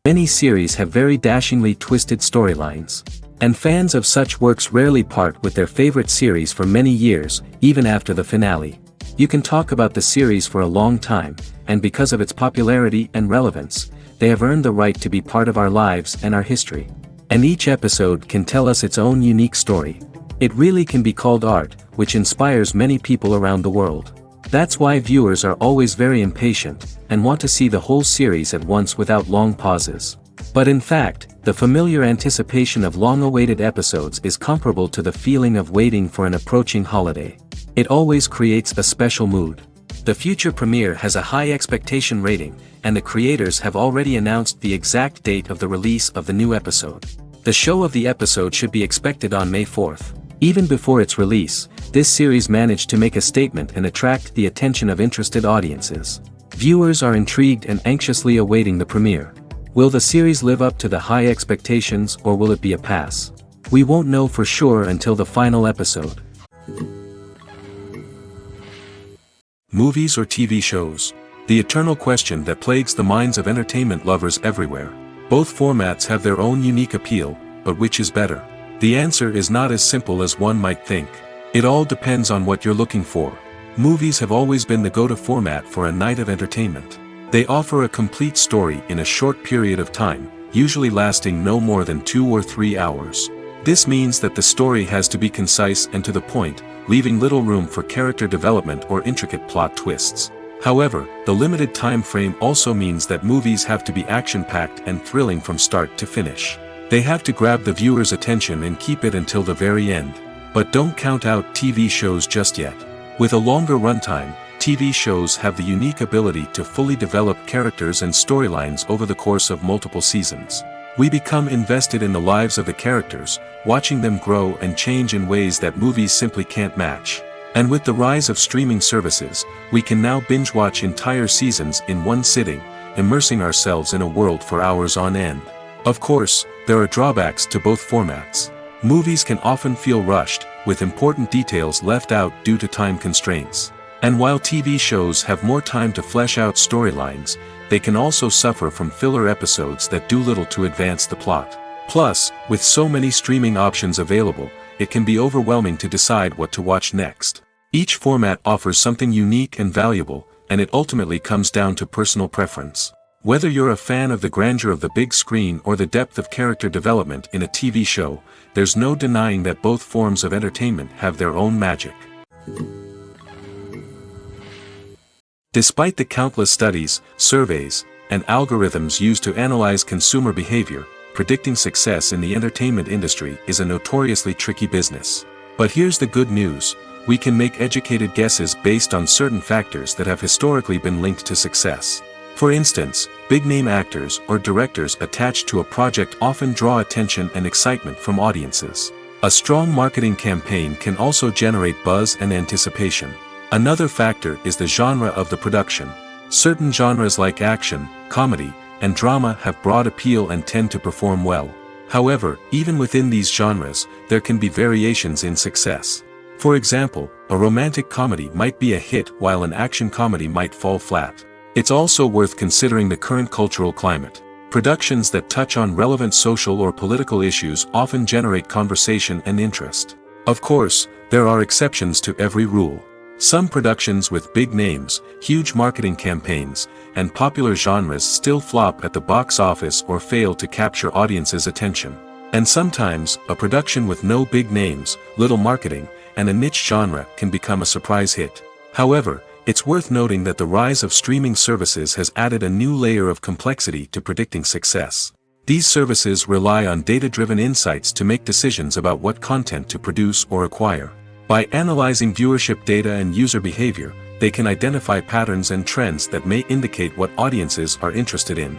Many series have very dashingly twisted storylines. And fans of such works rarely part with their favorite series for many years, even after the finale. You can talk about the series for a long time, and because of its popularity and relevance, they have earned the right to be part of our lives and our history. And each episode can tell us its own unique story. It really can be called art, which inspires many people around the world. That's why viewers are always very impatient, and want to see the whole series at once without long pauses. But in fact, the familiar anticipation of long-awaited episodes is comparable to the feeling of waiting for an approaching holiday. It always creates a special mood. The future premiere has a high expectation rating, and the creators have already announced the exact date of the release of the new episode. The show of the episode should be expected on May 4th. Even before its release, this series managed to make a statement and attract the attention of interested audiences. Viewers are intrigued and anxiously awaiting the premiere. Will the series live up to the high expectations, or will it be a pass? We won't know for sure until the final episode. Movies or TV shows? The eternal question that plagues the minds of entertainment lovers everywhere. Both formats have their own unique appeal, but which is better? The answer is not as simple as one might think. It all depends on what you're looking for. Movies have always been the go-to format for a night of entertainment. They offer a complete story in a short period of time, usually lasting no more than 2 or 3 hours. This means that the story has to be concise and to the point, leaving little room for character development or intricate plot twists. However, the limited time frame also means that movies have to be action-packed and thrilling from start to finish. They have to grab the viewer's attention and keep it until the very end. But don't count out TV shows just yet. With a longer runtime, TV shows have the unique ability to fully develop characters and storylines over the course of multiple seasons. We become invested in the lives of the characters, watching them grow and change in ways that movies simply can't match. And with the rise of streaming services, we can now binge-watch entire seasons in one sitting, immersing ourselves in a world for hours on end. Of course, there are drawbacks to both formats. Movies can often feel rushed, with important details left out due to time constraints. And while TV shows have more time to flesh out storylines, they can also suffer from filler episodes that do little to advance the plot. Plus, with so many streaming options available, it can be overwhelming to decide what to watch next. Each format offers something unique and valuable, and it ultimately comes down to personal preference. Whether you're a fan of the grandeur of the big screen or the depth of character development in a TV show, there's no denying that both forms of entertainment have their own magic. Despite the countless studies, surveys, and algorithms used to analyze consumer behavior, predicting success in the entertainment industry is a notoriously tricky business. But here's the good news: we can make educated guesses based on certain factors that have historically been linked to success. For instance, big-name actors or directors attached to a project often draw attention and excitement from audiences. A strong marketing campaign can also generate buzz and anticipation. Another factor is the genre of the production. Certain genres like action, comedy, and drama have broad appeal and tend to perform well. However, even within these genres, there can be variations in success. For example, a romantic comedy might be a hit while an action comedy might fall flat. It's also worth considering the current cultural climate. Productions that touch on relevant social or political issues often generate conversation and interest. Of course, there are exceptions to every rule. Some productions with big names, huge marketing campaigns, and popular genres still flop at the box office or fail to capture audiences' attention. And sometimes, a production with no big names, little marketing, and a niche genre can become a surprise hit. However, it's worth noting that the rise of streaming services has added a new layer of complexity to predicting success. These services rely on data-driven insights to make decisions about what content to produce or acquire. By analyzing viewership data and user behavior, they can identify patterns and trends that may indicate what audiences are interested in.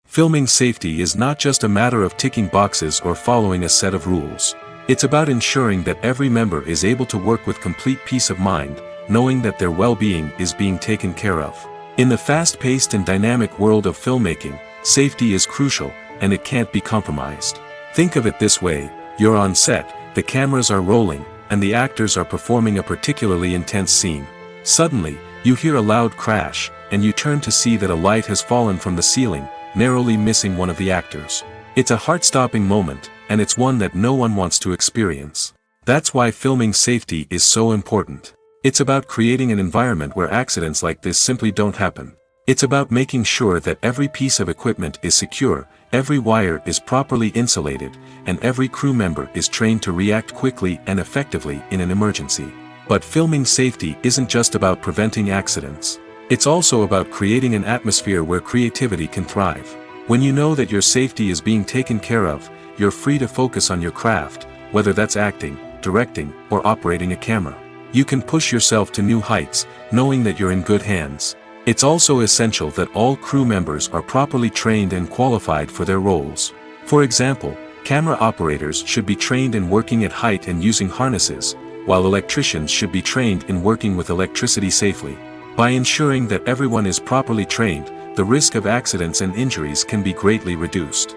Filming safety is not just a matter of ticking boxes or following a set of rules. It's about ensuring that every member is able to work with complete peace of mind, knowing that their well-being is being taken care of. In the fast-paced and dynamic world of filmmaking, safety is crucial, and it can't be compromised. Think of it this way: you're on set, the cameras are rolling, and the actors are performing a particularly intense scene. Suddenly, you hear a loud crash, and you turn to see that a light has fallen from the ceiling, narrowly missing one of the actors. It's a heart-stopping moment, and it's one that no one wants to experience. That's why filming safety is so important. It's about creating an environment where accidents like this simply don't happen. It's about making sure that every piece of equipment is secure, every wire is properly insulated, and every crew member is trained to react quickly and effectively in an emergency. But filming safety isn't just about preventing accidents. It's also about creating an atmosphere where creativity can thrive. When you know that your safety is being taken care of, you're free to focus on your craft, whether that's acting, directing, or operating a camera. You can push yourself to new heights, knowing that you're in good hands. It's also essential that all crew members are properly trained and qualified for their roles. For example, camera operators should be trained in working at height and using harnesses, while electricians should be trained in working with electricity safely. By ensuring that everyone is properly trained, the risk of accidents and injuries can be greatly reduced.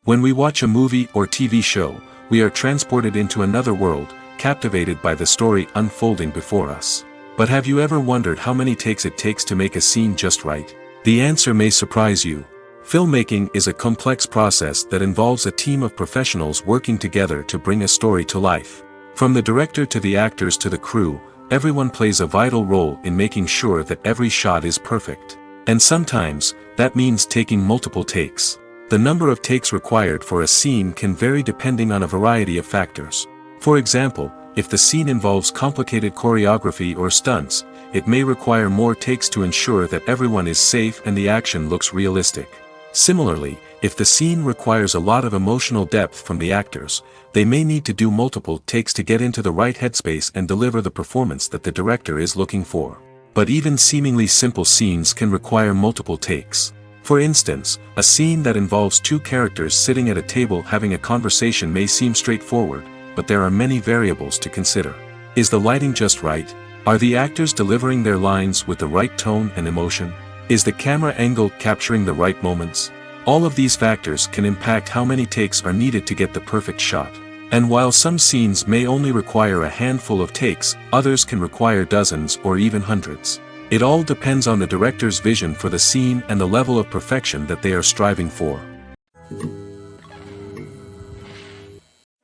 When we watch a movie or TV show, we are transported into another world, captivated by the story unfolding before us. But have you ever wondered how many takes it takes to make a scene just right? The answer may surprise you. Filmmaking is a complex process that involves a team of professionals working together to bring a story to life. From the director to the actors to the crew, everyone plays a vital role in making sure that every shot is perfect. And sometimes, that means taking multiple takes. The number of takes required for a scene can vary depending on a variety of factors. For example, if the scene involves complicated choreography or stunts, it may require more takes to ensure that everyone is safe and the action looks realistic. Similarly, if the scene requires a lot of emotional depth from the actors, they may need to do multiple takes to get into the right headspace and deliver the performance that the director is looking for. But even seemingly simple scenes can require multiple takes. For instance, a scene that involves two characters sitting at a table having a conversation may seem straightforward, but there are many variables to consider. Is the lighting just right? Are the actors delivering their lines with the right tone and emotion? Is the camera angle capturing the right moments? All of these factors can impact how many takes are needed to get the perfect shot. And while some scenes may only require a handful of takes, others can require dozens or even hundreds. It all depends on the director's vision for the scene and the level of perfection that they are striving for.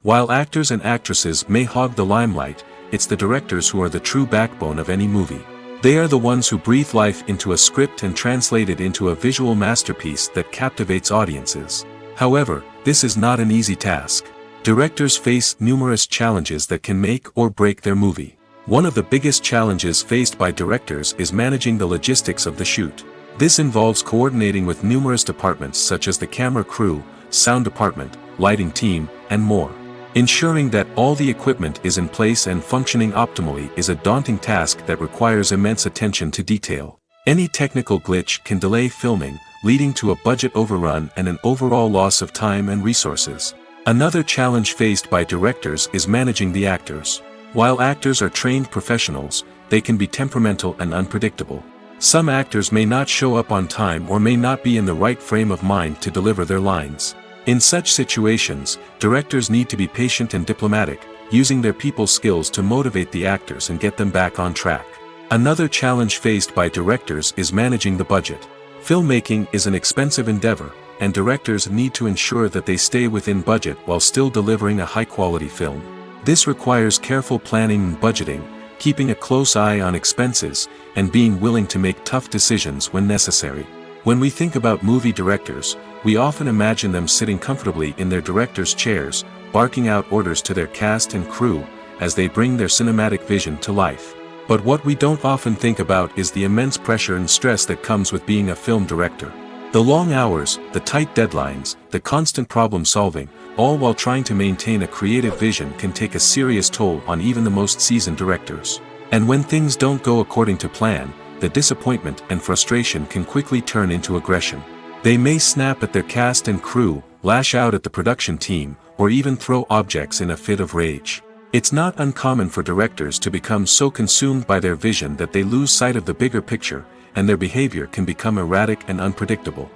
While actors and actresses may hog the limelight, it's the directors who are the true backbone of any movie. They are the ones who breathe life into a script and translate it into a visual masterpiece that captivates audiences. However, this is not an easy task. Directors face numerous challenges that can make or break their movie. One of the biggest challenges faced by directors is managing the logistics of the shoot. This involves coordinating with numerous departments such as the camera crew, sound department, lighting team, and more. Ensuring that all the equipment is in place and functioning optimally is a daunting task that requires immense attention to detail. Any technical glitch can delay filming, leading to a budget overrun and an overall loss of time and resources. Another challenge faced by directors is managing the actors. While actors are trained professionals, they can be temperamental and unpredictable. Some actors may not show up on time or may not be in the right frame of mind to deliver their lines. In such situations, directors need to be patient and diplomatic, using their people skills to motivate the actors and get them back on track. Another challenge faced by directors is managing the budget. Filmmaking is an expensive endeavor, and directors need to ensure that they stay within budget while still delivering a high-quality film. This requires careful planning and budgeting, keeping a close eye on expenses, and being willing to make tough decisions when necessary. When we think about movie directors, we often imagine them sitting comfortably in their director's chairs, barking out orders to their cast and crew, as they bring their cinematic vision to life. But what we don't often think about is the immense pressure and stress that comes with being a film director. The long hours, the tight deadlines, the constant problem solving, all while trying to maintain a creative vision can take a serious toll on even the most seasoned directors. And when things don't go according to plan, the disappointment and frustration can quickly turn into aggression. They may snap at their cast and crew, lash out at the production team, or even throw objects in a fit of rage. It's not uncommon for directors to become so consumed by their vision that they lose sight of the bigger picture, and their behavior can become erratic and unpredictable.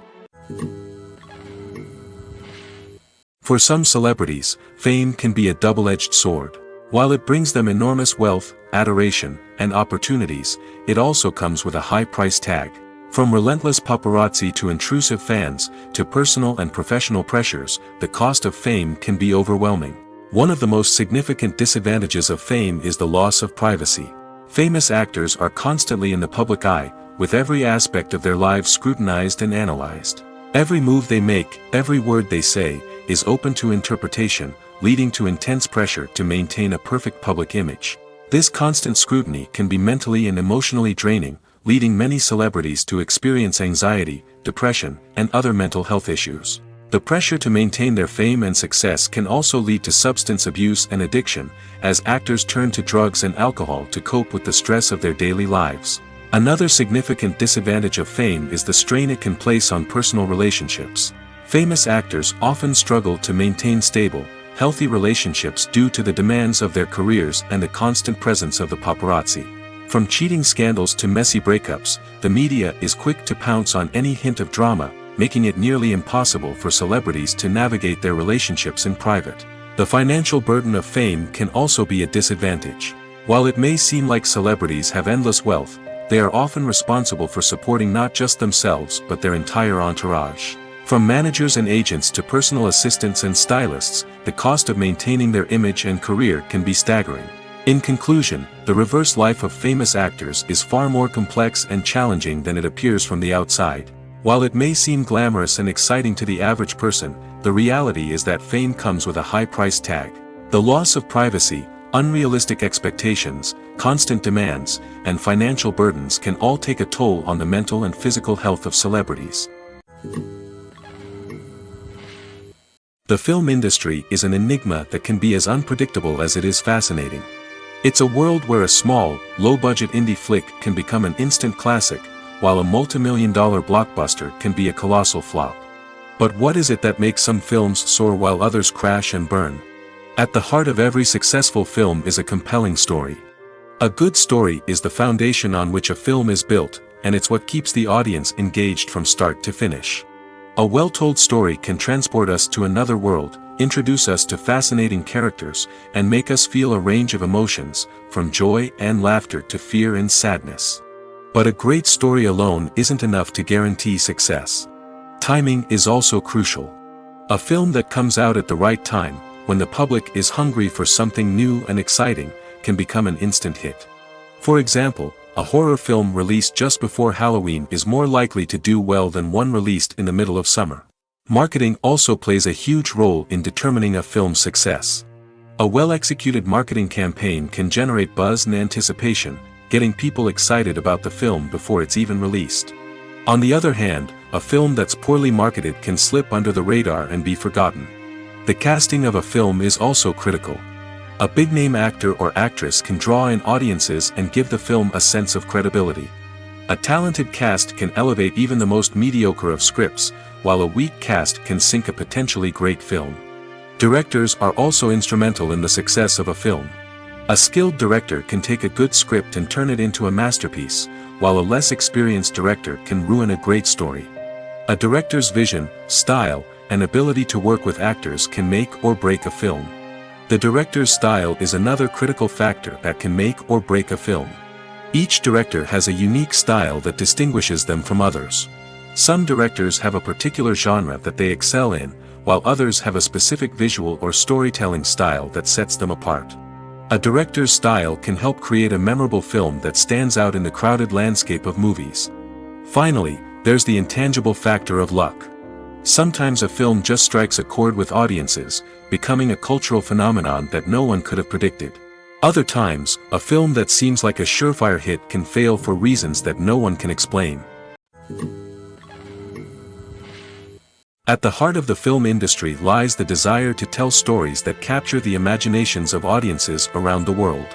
For some celebrities, fame can be a double-edged sword. While it brings them enormous wealth, adoration, and opportunities, it also comes with a high price tag. From relentless paparazzi to intrusive fans, to personal and professional pressures, the cost of fame can be overwhelming. One of the most significant disadvantages of fame is the loss of privacy. Famous actors are constantly in the public eye, with every aspect of their lives scrutinized and analyzed. Every move they make, every word they say, is open to interpretation, leading to intense pressure to maintain a perfect public image. This constant scrutiny can be mentally and emotionally draining, leading many celebrities to experience anxiety, depression, and other mental health issues. The pressure to maintain their fame and success can also lead to substance abuse and addiction, as actors turn to drugs and alcohol to cope with the stress of their daily lives. Another significant disadvantage of fame is the strain it can place on personal relationships. Famous actors often struggle to maintain stable, healthy relationships due to the demands of their careers and the constant presence of the paparazzi. From cheating scandals to messy breakups, the media is quick to pounce on any hint of drama, making it nearly impossible for celebrities to navigate their relationships in private. The financial burden of fame can also be a disadvantage. While it may seem like celebrities have endless wealth, they are often responsible for supporting not just themselves but their entire entourage. From managers and agents to personal assistants and stylists, the cost of maintaining their image and career can be staggering. In conclusion, the reverse life of famous actors is far more complex and challenging than it appears from the outside. While it may seem glamorous and exciting to the average person, the reality is that fame comes with a high price tag. The loss of privacy, unrealistic expectations, constant demands, and financial burdens can all take a toll on the mental and physical health of celebrities. The film industry is an enigma that can be as unpredictable as it is fascinating. It's a world where a small, low-budget indie flick can become an instant classic, while a multi-million-dollar blockbuster can be a colossal flop. But what is it that makes some films soar while others crash and burn? At the heart of every successful film is a compelling story. A good story is the foundation on which a film is built, and it's what keeps the audience engaged from start to finish. A well-told story can transport us to another world, introduce us to fascinating characters, and make us feel a range of emotions, from joy and laughter to fear and sadness. But a great story alone isn't enough to guarantee success. Timing is also crucial. A film that comes out at the right time, when the public is hungry for something new and exciting, can become an instant hit. For example, a horror film released just before Halloween is more likely to do well than one released in the middle of summer. Marketing also plays a huge role in determining a film's success. A well-executed marketing campaign can generate buzz and anticipation, getting people excited about the film before it's even released. On the other hand, a film that's poorly marketed can slip under the radar and be forgotten. The casting of a film is also critical. A big-name actor or actress can draw in audiences and give the film a sense of credibility. A talented cast can elevate even the most mediocre of scripts, while a weak cast can sink a potentially great film. Directors are also instrumental in the success of a film. A skilled director can take a good script and turn it into a masterpiece, while a less experienced director can ruin a great story. A director's vision, style, and ability to work with actors can make or break a film. The director's style is another critical factor that can make or break a film. Each director has a unique style that distinguishes them from others. Some directors have a particular genre that they excel in, while others have a specific visual or storytelling style that sets them apart. A director's style can help create a memorable film that stands out in the crowded landscape of movies. Finally, there's the intangible factor of luck. Sometimes a film just strikes a chord with audiences, becoming a cultural phenomenon that no one could have predicted. Other times, a film that seems like a surefire hit can fail for reasons that no one can explain. At the heart of the film industry lies the desire to tell stories that capture the imaginations of audiences around the world.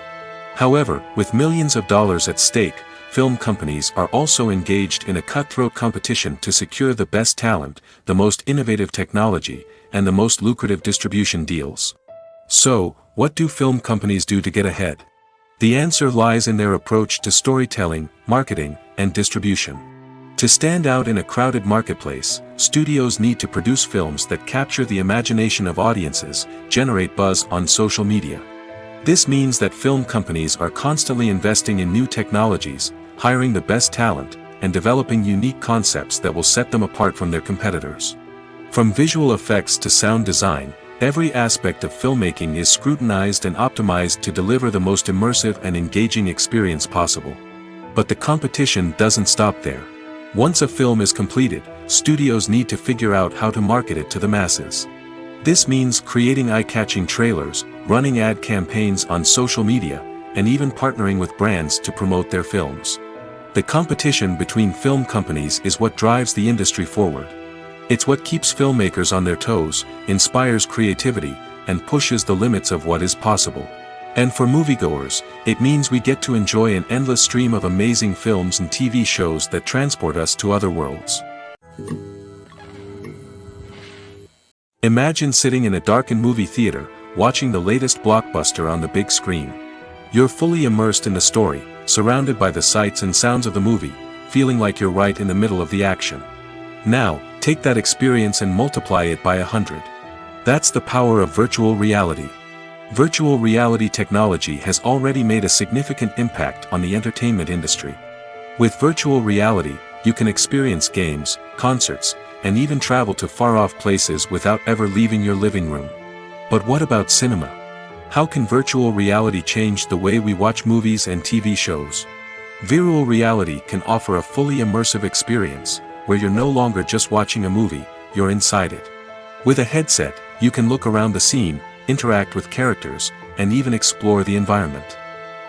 However, with millions of dollars at stake, film companies are also engaged in a cutthroat competition to secure the best talent, the most innovative technology, and the most lucrative distribution deals. So, what do film companies do to get ahead? The answer lies in their approach to storytelling, marketing, and distribution. To stand out in a crowded marketplace, studios need to produce films that capture the imagination of audiences, generate buzz on social media. This means that film companies are constantly investing in new technologies, hiring the best talent, and developing unique concepts that will set them apart from their competitors. From visual effects to sound design, every aspect of filmmaking is scrutinized and optimized to deliver the most immersive and engaging experience possible. But the competition doesn't stop there. Once a film is completed, studios need to figure out how to market it to the masses. This means creating eye-catching trailers, running ad campaigns on social media, and even partnering with brands to promote their films. The competition between film companies is what drives the industry forward. It's what keeps filmmakers on their toes, inspires creativity, and pushes the limits of what is possible. And for moviegoers, it means we get to enjoy an endless stream of amazing films and TV shows that transport us to other worlds. Imagine sitting in a darkened movie theater, watching the latest blockbuster on the big screen. You're fully immersed in the story, surrounded by the sights and sounds of the movie, feeling like you're right in the middle of the action. Now, take that experience and multiply it by 100. That's the power of virtual reality. Virtual reality technology has already made a significant impact on the entertainment industry. With virtual reality, you can experience games, concerts, and even travel to far-off places without ever leaving your living room. But what about cinema? How can virtual reality change the way we watch movies and TV shows? Virtual reality can offer a fully immersive experience, where you're no longer just watching a movie, you're inside it. With a headset, you can look around the scene, interact with characters, and even explore the environment.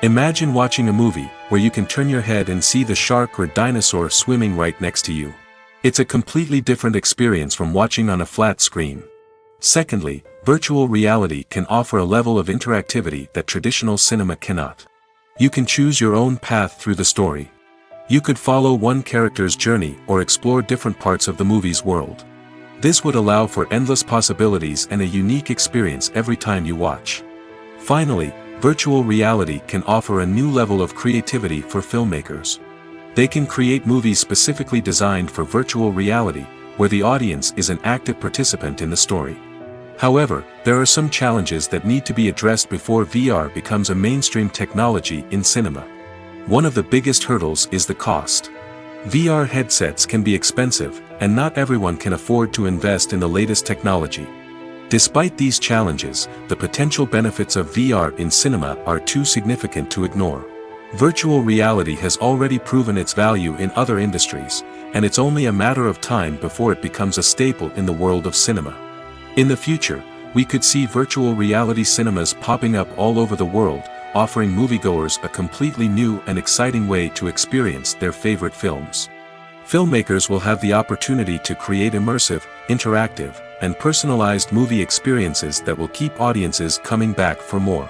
Imagine watching a movie where you can turn your head and see the shark or dinosaur swimming right next to you. It's a completely different experience from watching on a flat screen. Secondly, virtual reality can offer a level of interactivity that traditional cinema cannot. You can choose your own path through the story. You could follow one character's journey or explore different parts of the movie's world. This would allow for endless possibilities and a unique experience every time you watch. Finally, virtual reality can offer a new level of creativity for filmmakers. They can create movies specifically designed for virtual reality, where the audience is an active participant in the story. However, there are some challenges that need to be addressed before VR becomes a mainstream technology in cinema. One of the biggest hurdles is the cost. VR headsets can be expensive, and not everyone can afford to invest in the latest technology. Despite these challenges, the potential benefits of VR in cinema are too significant to ignore. Virtual reality has already proven its value in other industries, and it's only a matter of time before it becomes a staple in the world of cinema. In the future, we could see virtual reality cinemas popping up all over the world, offering moviegoers a completely new and exciting way to experience their favorite films. Filmmakers will have the opportunity to create immersive, interactive, and personalized movie experiences that will keep audiences coming back for more.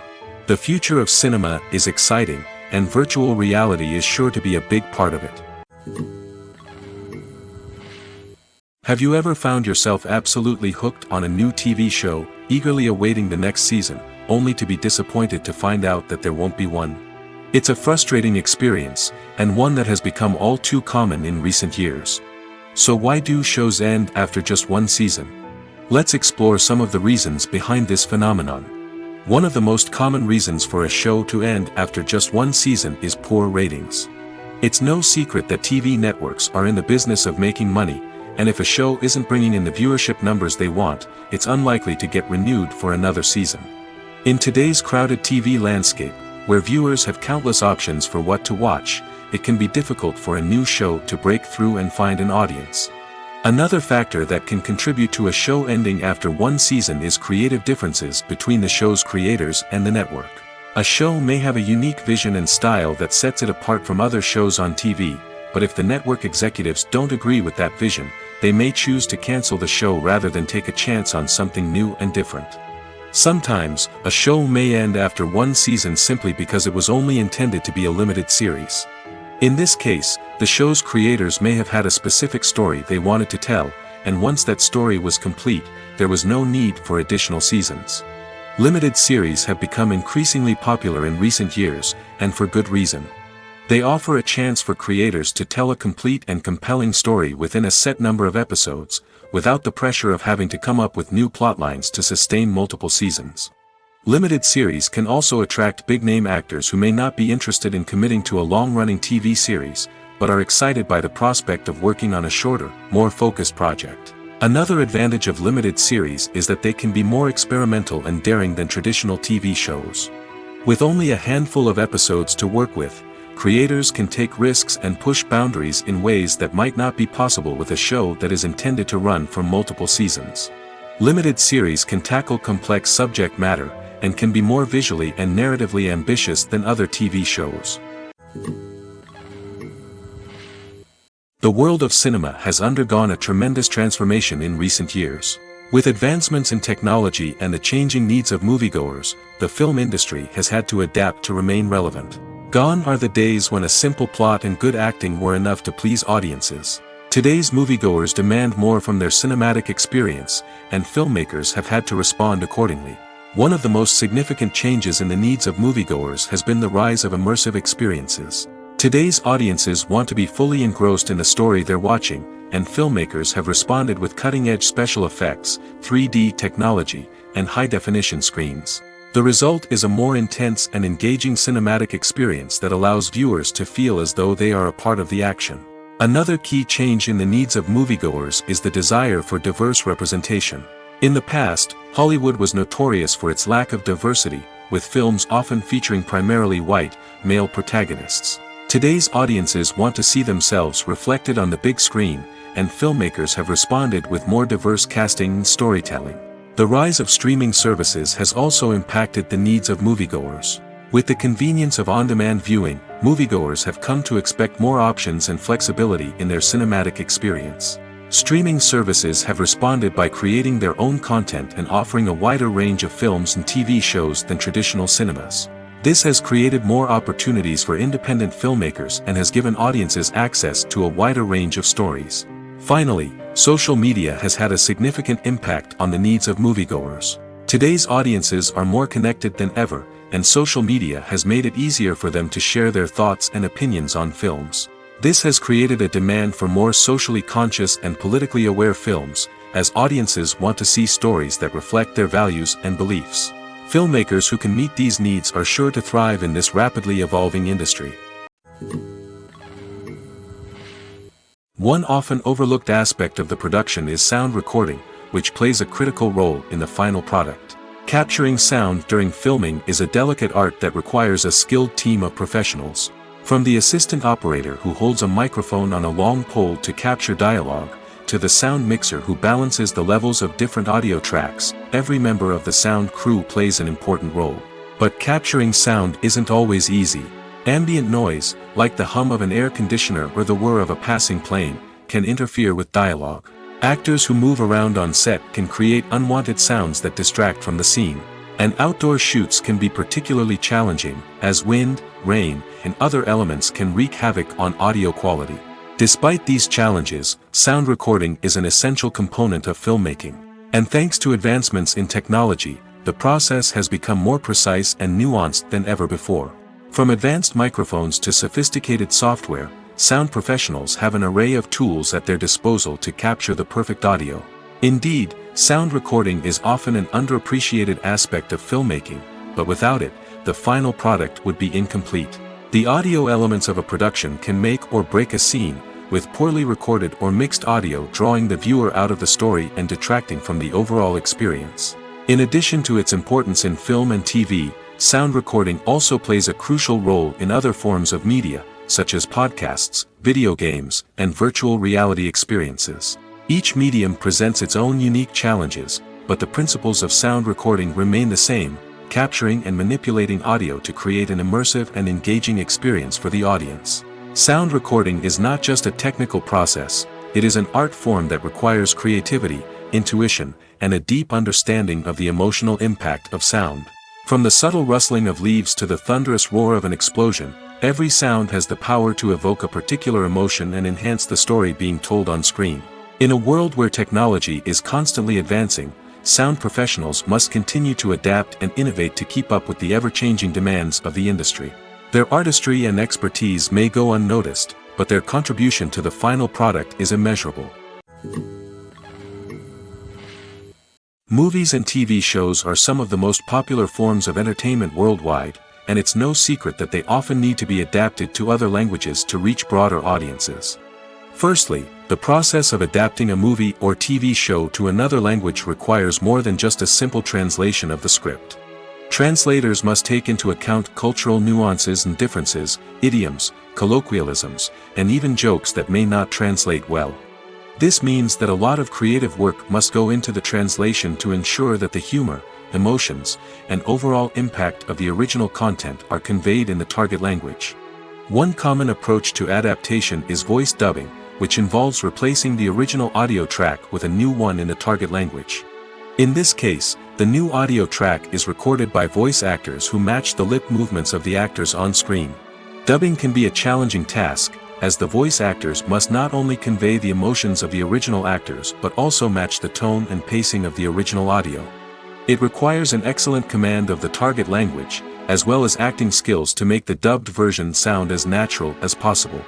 The future of cinema is exciting, and virtual reality is sure to be a big part of it. Have you ever found yourself absolutely hooked on a new TV show, eagerly awaiting the next season, only to be disappointed to find out that there won't be one? It's a frustrating experience, and one that has become all too common in recent years. So why do shows end after just one season? Let's explore some of the reasons behind this phenomenon. One of the most common reasons for a show to end after just one season is poor ratings. It's no secret that TV networks are in the business of making money, and if a show isn't bringing in the viewership numbers they want, it's unlikely to get renewed for another season. In today's crowded TV landscape, where viewers have countless options for what to watch, it can be difficult for a new show to break through and find an audience. Another factor that can contribute to a show ending after one season is creative differences between the show's creators and the network. A show may have a unique vision and style that sets it apart from other shows on TV, but if the network executives don't agree with that vision, they may choose to cancel the show rather than take a chance on something new and different. Sometimes, a show may end after one season simply because it was only intended to be a limited series. In this case, the show's creators may have had a specific story they wanted to tell, and once that story was complete, there was no need for additional seasons. Limited series have become increasingly popular in recent years, and for good reason. They offer a chance for creators to tell a complete and compelling story within a set number of episodes, without the pressure of having to come up with new plotlines to sustain multiple seasons. Limited series can also attract big-name actors who may not be interested in committing to a long-running TV series, but are excited by the prospect of working on a shorter, more focused project. Another advantage of limited series is that they can be more experimental and daring than traditional TV shows. With only a handful of episodes to work with, creators can take risks and push boundaries in ways that might not be possible with a show that is intended to run for multiple seasons. Limited series can tackle complex subject matter, and can be more visually and narratively ambitious than other TV shows. The world of cinema has undergone a tremendous transformation in recent years. With advancements in technology and the changing needs of moviegoers, the film industry has had to adapt to remain relevant. Gone are the days when a simple plot and good acting were enough to please audiences. Today's moviegoers demand more from their cinematic experience, and filmmakers have had to respond accordingly. One of the most significant changes in the needs of moviegoers has been the rise of immersive experiences. Today's audiences want to be fully engrossed in the story they're watching, and filmmakers have responded with cutting-edge special effects, 3D technology, and high-definition screens. The result is a more intense and engaging cinematic experience that allows viewers to feel as though they are a part of the action. Another key change in the needs of moviegoers is the desire for diverse representation. In the past, Hollywood was notorious for its lack of diversity, with films often featuring primarily white, male protagonists. Today's audiences want to see themselves reflected on the big screen, and filmmakers have responded with more diverse casting and storytelling. The rise of streaming services has also impacted the needs of moviegoers. With the convenience of on-demand viewing, moviegoers have come to expect more options and flexibility in their cinematic experience. Streaming services have responded by creating their own content and offering a wider range of films and TV shows than traditional cinemas. This has created more opportunities for independent filmmakers and has given audiences access to a wider range of stories. Finally, social media has had a significant impact on the needs of moviegoers. Today's audiences are more connected than ever, and social media has made it easier for them to share their thoughts and opinions on films. This has created a demand for more socially conscious and politically aware films, as audiences want to see stories that reflect their values and beliefs. Filmmakers who can meet these needs are sure to thrive in this rapidly evolving industry. One often overlooked aspect of the production is sound recording, which plays a critical role in the final product. Capturing sound during filming is a delicate art that requires a skilled team of professionals. From the assistant operator who holds a microphone on a long pole to capture dialogue, to the sound mixer who balances the levels of different audio tracks, every member of the sound crew plays an important role. But capturing sound isn't always easy. Ambient noise, like the hum of an air conditioner or the whir of a passing plane, can interfere with dialogue. Actors who move around on set can create unwanted sounds that distract from the scene. And outdoor shoots can be particularly challenging, as wind, rain, and other elements can wreak havoc on audio quality. Despite these challenges, sound recording is an essential component of filmmaking. And thanks to advancements in technology, the process has become more precise and nuanced than ever before. From advanced microphones to sophisticated software, sound professionals have an array of tools at their disposal to capture the perfect audio. Indeed, sound recording is often an underappreciated aspect of filmmaking, but without it, the final product would be incomplete. The audio elements of a production can make or break a scene, with poorly recorded or mixed audio drawing the viewer out of the story and detracting from the overall experience. In addition to its importance in film and TV, sound recording also plays a crucial role in other forms of media, such as podcasts, video games, and virtual reality experiences. Each medium presents its own unique challenges, but the principles of sound recording remain the same, capturing and manipulating audio to create an immersive and engaging experience for the audience. Sound recording is not just a technical process, it is an art form that requires creativity, intuition, and a deep understanding of the emotional impact of sound. From the subtle rustling of leaves to the thunderous roar of an explosion, every sound has the power to evoke a particular emotion and enhance the story being told on screen. In a world where technology is constantly advancing, sound professionals must continue to adapt and innovate to keep up with the ever-changing demands of the industry. Their artistry and expertise may go unnoticed, but their contribution to the final product is immeasurable. Movies and TV shows are some of the most popular forms of entertainment worldwide, and it's no secret that they often need to be adapted to other languages to reach broader audiences. Firstly, the process of adapting a movie or TV show to another language requires more than just a simple translation of the script. Translators must take into account cultural nuances and differences, idioms, colloquialisms, and even jokes that may not translate well. This means that a lot of creative work must go into the translation to ensure that the humor, emotions, and overall impact of the original content are conveyed in the target language. One common approach to adaptation is voice dubbing, which involves replacing the original audio track with a new one in the target language. In this case, the new audio track is recorded by voice actors who match the lip movements of the actors on screen. Dubbing can be a challenging task, as the voice actors must not only convey the emotions of the original actors but also match the tone and pacing of the original audio. It requires an excellent command of the target language, as well as acting skills to make the dubbed version sound as natural as possible.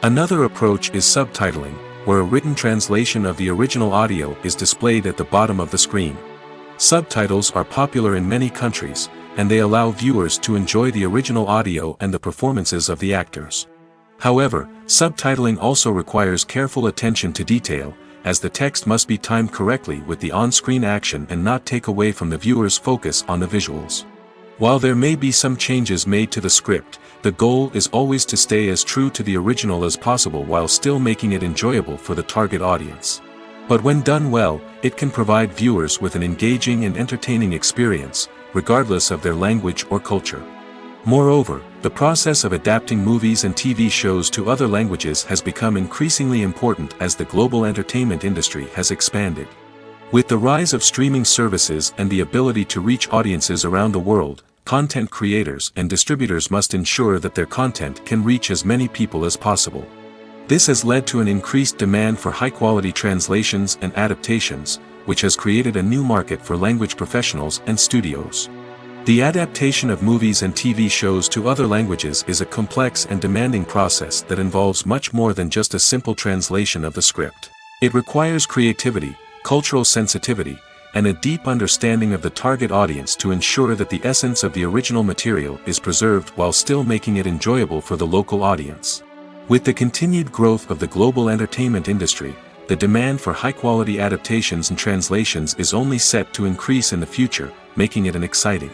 Another approach is subtitling, where a written translation of the original audio is displayed at the bottom of the screen. Subtitles are popular in many countries, and they allow viewers to enjoy the original audio and the performances of the actors. However, subtitling also requires careful attention to detail, as the text must be timed correctly with the on-screen action and not take away from the viewer's focus on the visuals. While there may be some changes made to the script, the goal is always to stay as true to the original as possible while still making it enjoyable for the target audience. But when done well, it can provide viewers with an engaging and entertaining experience, regardless of their language or culture. Moreover, the process of adapting movies and TV shows to other languages has become increasingly important as the global entertainment industry has expanded. With the rise of streaming services and the ability to reach audiences around the world, content creators and distributors must ensure that their content can reach as many people as possible. This has led to an increased demand for high-quality translations and adaptations, which has created a new market for language professionals and studios. The adaptation of movies and TV shows to other languages is a complex and demanding process that involves much more than just a simple translation of the script. It requires creativity, cultural sensitivity, and a deep understanding of the target audience to ensure that the essence of the original material is preserved while still making it enjoyable for the local audience. With the continued growth of the global entertainment industry, the demand for high-quality adaptations and translations is only set to increase in the future, making it an exciting.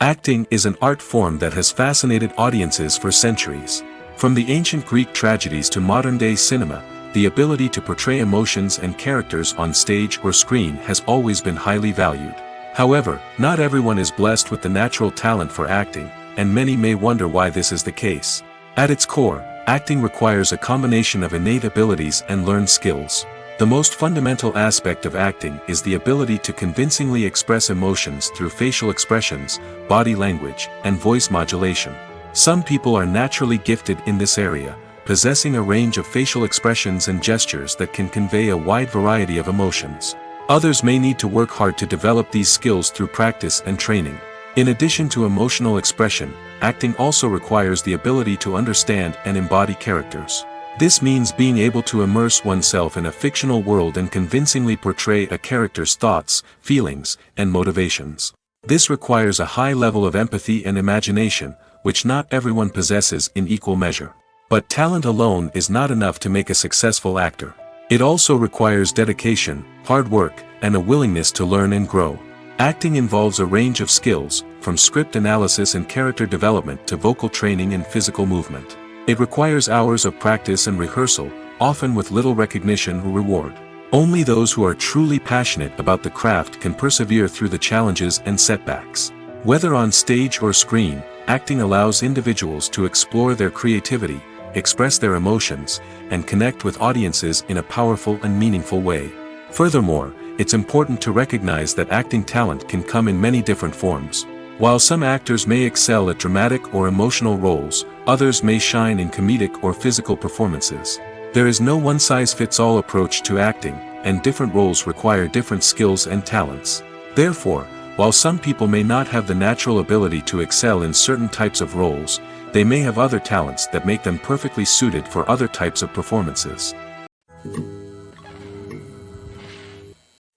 Acting is an art form that has fascinated audiences for centuries. From the ancient Greek tragedies to modern-day cinema, the ability to portray emotions and characters on stage or screen has always been highly valued. However, not everyone is blessed with the natural talent for acting, and many may wonder why this is the case. At its core, acting requires a combination of innate abilities and learned skills. The most fundamental aspect of acting is the ability to convincingly express emotions through facial expressions, body language, and voice modulation. Some people are naturally gifted in this area, possessing a range of facial expressions and gestures that can convey a wide variety of emotions. Others may need to work hard to develop these skills through practice and training. In addition to emotional expression, acting also requires the ability to understand and embody characters. This means being able to immerse oneself in a fictional world and convincingly portray a character's thoughts, feelings, and motivations. This requires a high level of empathy and imagination, which not everyone possesses in equal measure. But talent alone is not enough to make a successful actor. It also requires dedication, hard work, and a willingness to learn and grow. Acting involves a range of skills, from script analysis and character development to vocal training and physical movement. It requires hours of practice and rehearsal, often with little recognition or reward. Only those who are truly passionate about the craft can persevere through the challenges and setbacks. Whether on stage or screen, acting allows individuals to explore their creativity, express their emotions, and connect with audiences in a powerful and meaningful way. Furthermore, it's important to recognize that acting talent can come in many different forms. While some actors may excel at dramatic or emotional roles, others may shine in comedic or physical performances. There is no one-size-fits-all approach to acting, and different roles require different skills and talents. Therefore, while some people may not have the natural ability to excel in certain types of roles, they may have other talents that make them perfectly suited for other types of performances.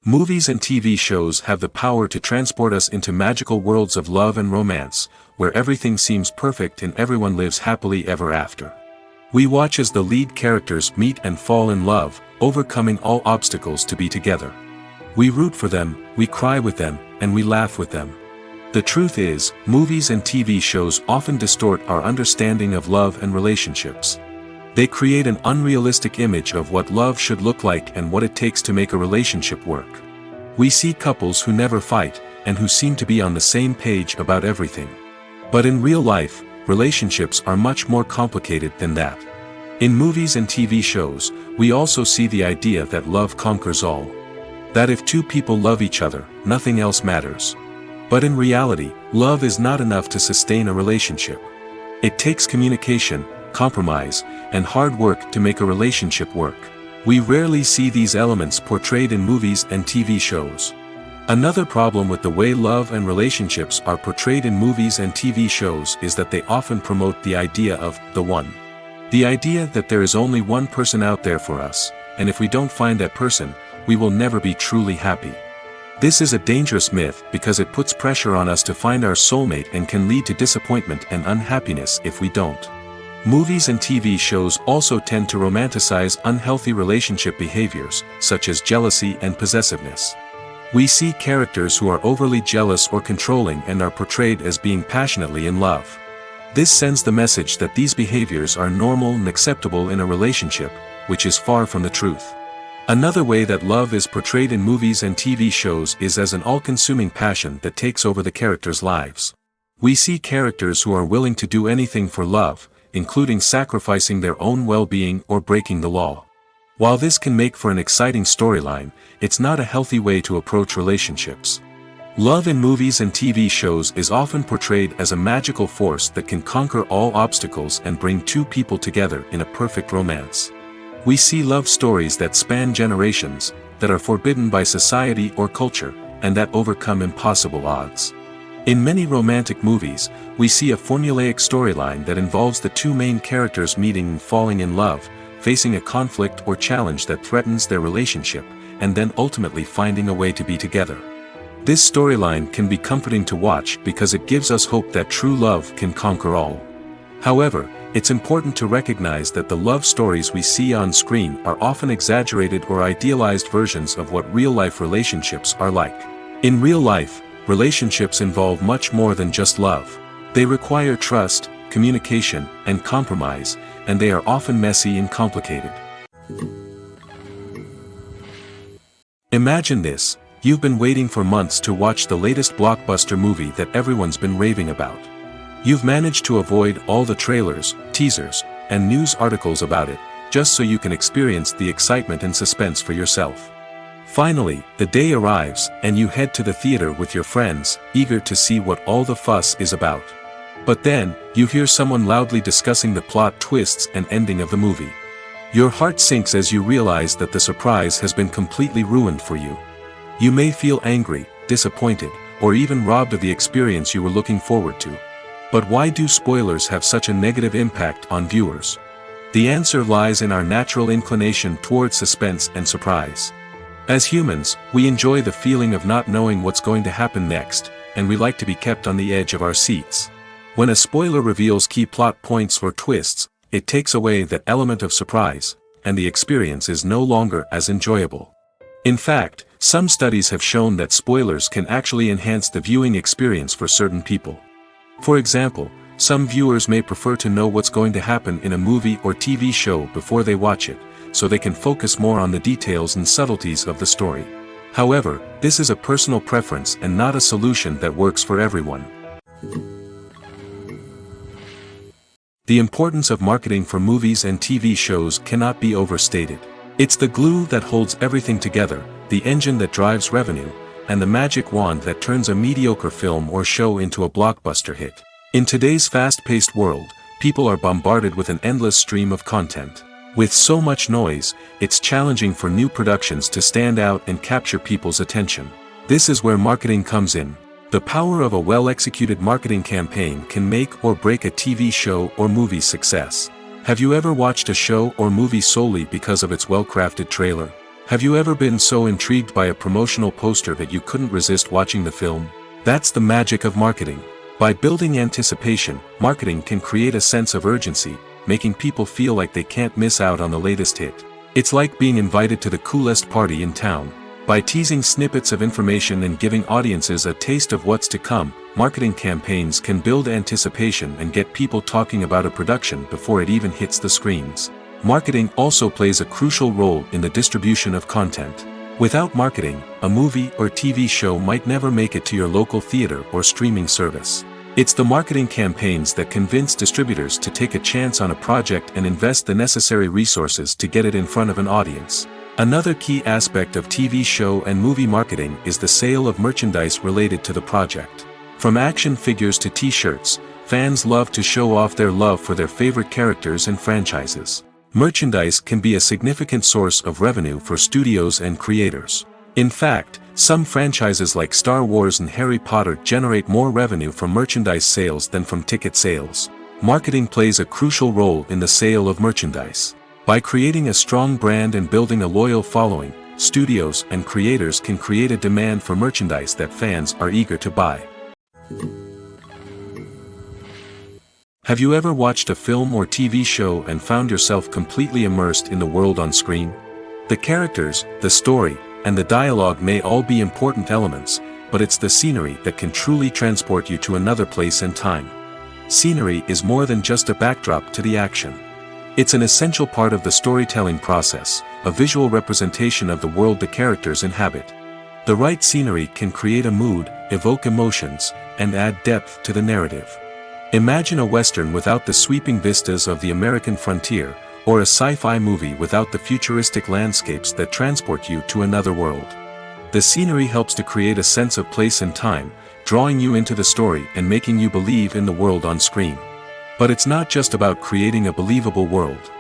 Movies and TV shows have the power to transport us into magical worlds of love and romance, where everything seems perfect and everyone lives happily ever after. We watch as the lead characters meet and fall in love, overcoming all obstacles to be together. We root for them, we cry with them, and we laugh with them. The truth is, movies and TV shows often distort our understanding of love and relationships. They create an unrealistic image of what love should look like and what it takes to make a relationship work. We see couples who never fight, and who seem to be on the same page about everything. But in real life, relationships are much more complicated than that. In movies and TV shows, we also see the idea that love conquers all. That if two people love each other, nothing else matters. But in reality, love is not enough to sustain a relationship. It takes communication, compromise, and hard work to make a relationship work. We rarely see these elements portrayed in movies and TV shows. Another problem with the way love and relationships are portrayed in movies and TV shows is that they often promote the idea of the one. The idea that there is only one person out there for us, and if we don't find that person, we will never be truly happy. This is a dangerous myth because it puts pressure on us to find our soulmate and can lead to disappointment and unhappiness if we don't. Movies and TV shows also tend to romanticize unhealthy relationship behaviors, such as jealousy and possessiveness. We see characters who are overly jealous or controlling and are portrayed as being passionately in love. This sends the message that these behaviors are normal and acceptable in a relationship, which is far from the truth. Another way that love is portrayed in movies and TV shows is as an all-consuming passion that takes over the characters' lives. We see characters who are willing to do anything for love, including sacrificing their own well-being or breaking the law. While this can make for an exciting storyline, it's not a healthy way to approach relationships. Love in movies and TV shows is often portrayed as a magical force that can conquer all obstacles and bring two people together in a perfect romance. We see love stories that span generations, that are forbidden by society or culture, and that overcome impossible odds. In many romantic movies, we see a formulaic storyline that involves the two main characters meeting and falling in love, facing a conflict or challenge that threatens their relationship, and then ultimately finding a way to be together. This storyline can be comforting to watch because it gives us hope that true love can conquer all. However, it's important to recognize that the love stories we see on screen are often exaggerated or idealized versions of what real-life relationships are like. In real life, relationships involve much more than just love. They require trust, communication, and compromise, and they are often messy and complicated. Imagine this: you've been waiting for months to watch the latest blockbuster movie that everyone's been raving about. You've managed to avoid all the trailers, teasers, and news articles about it, just so you can experience the excitement and suspense for yourself. Finally, the day arrives, and you head to the theater with your friends, eager to see what all the fuss is about. But then, you hear someone loudly discussing the plot twists and ending of the movie. Your heart sinks as you realize that the surprise has been completely ruined for you. You may feel angry, disappointed, or even robbed of the experience you were looking forward to. But why do spoilers have such a negative impact on viewers? The answer lies in our natural inclination toward suspense and surprise. As humans, we enjoy the feeling of not knowing what's going to happen next, and we like to be kept on the edge of our seats. When a spoiler reveals key plot points or twists, it takes away that element of surprise, and the experience is no longer as enjoyable. In fact, some studies have shown that spoilers can actually enhance the viewing experience for certain people. For example, some viewers may prefer to know what's going to happen in a movie or TV show before they watch it, so they can focus more on the details and subtleties of the story. However, this is a personal preference and not a solution that works for everyone. The importance of marketing for movies and TV shows cannot be overstated. It's the glue that holds everything together, the engine that drives revenue, and the magic wand that turns a mediocre film or show into a blockbuster hit. In today's fast-paced world, people are bombarded with an endless stream of content. With so much noise, it's challenging for new productions to stand out and capture people's attention. This is where marketing comes in. The power of a well-executed marketing campaign can make or break a TV show or movie's success. Have you ever watched a show or movie solely because of its well-crafted trailer? Have you ever been so intrigued by a promotional poster that you couldn't resist watching the film? That's the magic of marketing. By building anticipation, marketing can create a sense of urgency, making people feel like they can't miss out on the latest hit. It's like being invited to the coolest party in town. By teasing snippets of information and giving audiences a taste of what's to come, marketing campaigns can build anticipation and get people talking about a production before it even hits the screens. Marketing also plays a crucial role in the distribution of content. Without marketing, a movie or TV show might never make it to your local theater or streaming service. It's the marketing campaigns that convince distributors to take a chance on a project and invest the necessary resources to get it in front of an audience. Another key aspect of TV show and movie marketing is the sale of merchandise related to the project. From action figures to t-shirts, fans love to show off their love for their favorite characters and franchises. Merchandise can be a significant source of revenue for studios and creators. In fact, some franchises like Star Wars and Harry Potter generate more revenue from merchandise sales than from ticket sales. Marketing plays a crucial role in the sale of merchandise. By creating a strong brand and building a loyal following, studios and creators can create a demand for merchandise that fans are eager to buy. Have you ever watched a film or TV show and found yourself completely immersed in the world on screen? The characters, the story, and the dialogue may all be important elements, but it's the scenery that can truly transport you to another place and time. Scenery is more than just a backdrop to the action. It's an essential part of the storytelling process, a visual representation of the world the characters inhabit. The right scenery can create a mood, evoke emotions, and add depth to the narrative. Imagine a western without the sweeping vistas of the American frontier, or a sci-fi movie without the futuristic landscapes that transport you to another world. The scenery helps to create a sense of place and time, drawing you into the story and making you believe in the world on screen. But it's not just about creating a believable world.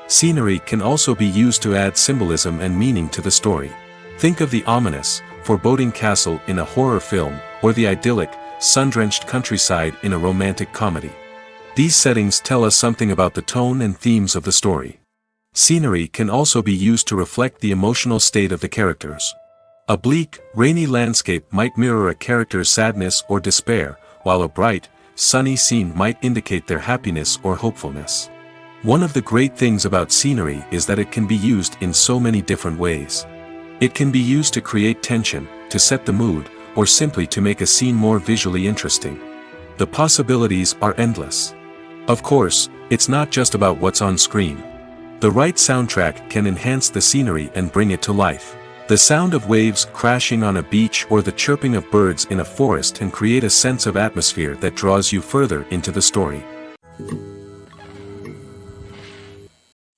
Scenery can also be used to add symbolism and meaning to the story. Think of the ominous, foreboding castle in a horror film, or the idyllic, sun-drenched countryside in a romantic comedy. These settings tell us something about the tone and themes of the story. Scenery can also be used to reflect the emotional state of the characters. A bleak, rainy landscape might mirror a character's sadness or despair, while a bright, sunny scene might indicate their happiness or hopefulness. One of the great things about scenery is that it can be used in so many different ways. It can be used to create tension, to set the mood, or simply to make a scene more visually interesting. The possibilities are endless. Of course, it's not just about what's on screen. The right soundtrack can enhance the scenery and bring it to life. The sound of waves crashing on a beach or the chirping of birds in a forest can create a sense of atmosphere that draws you further into the story.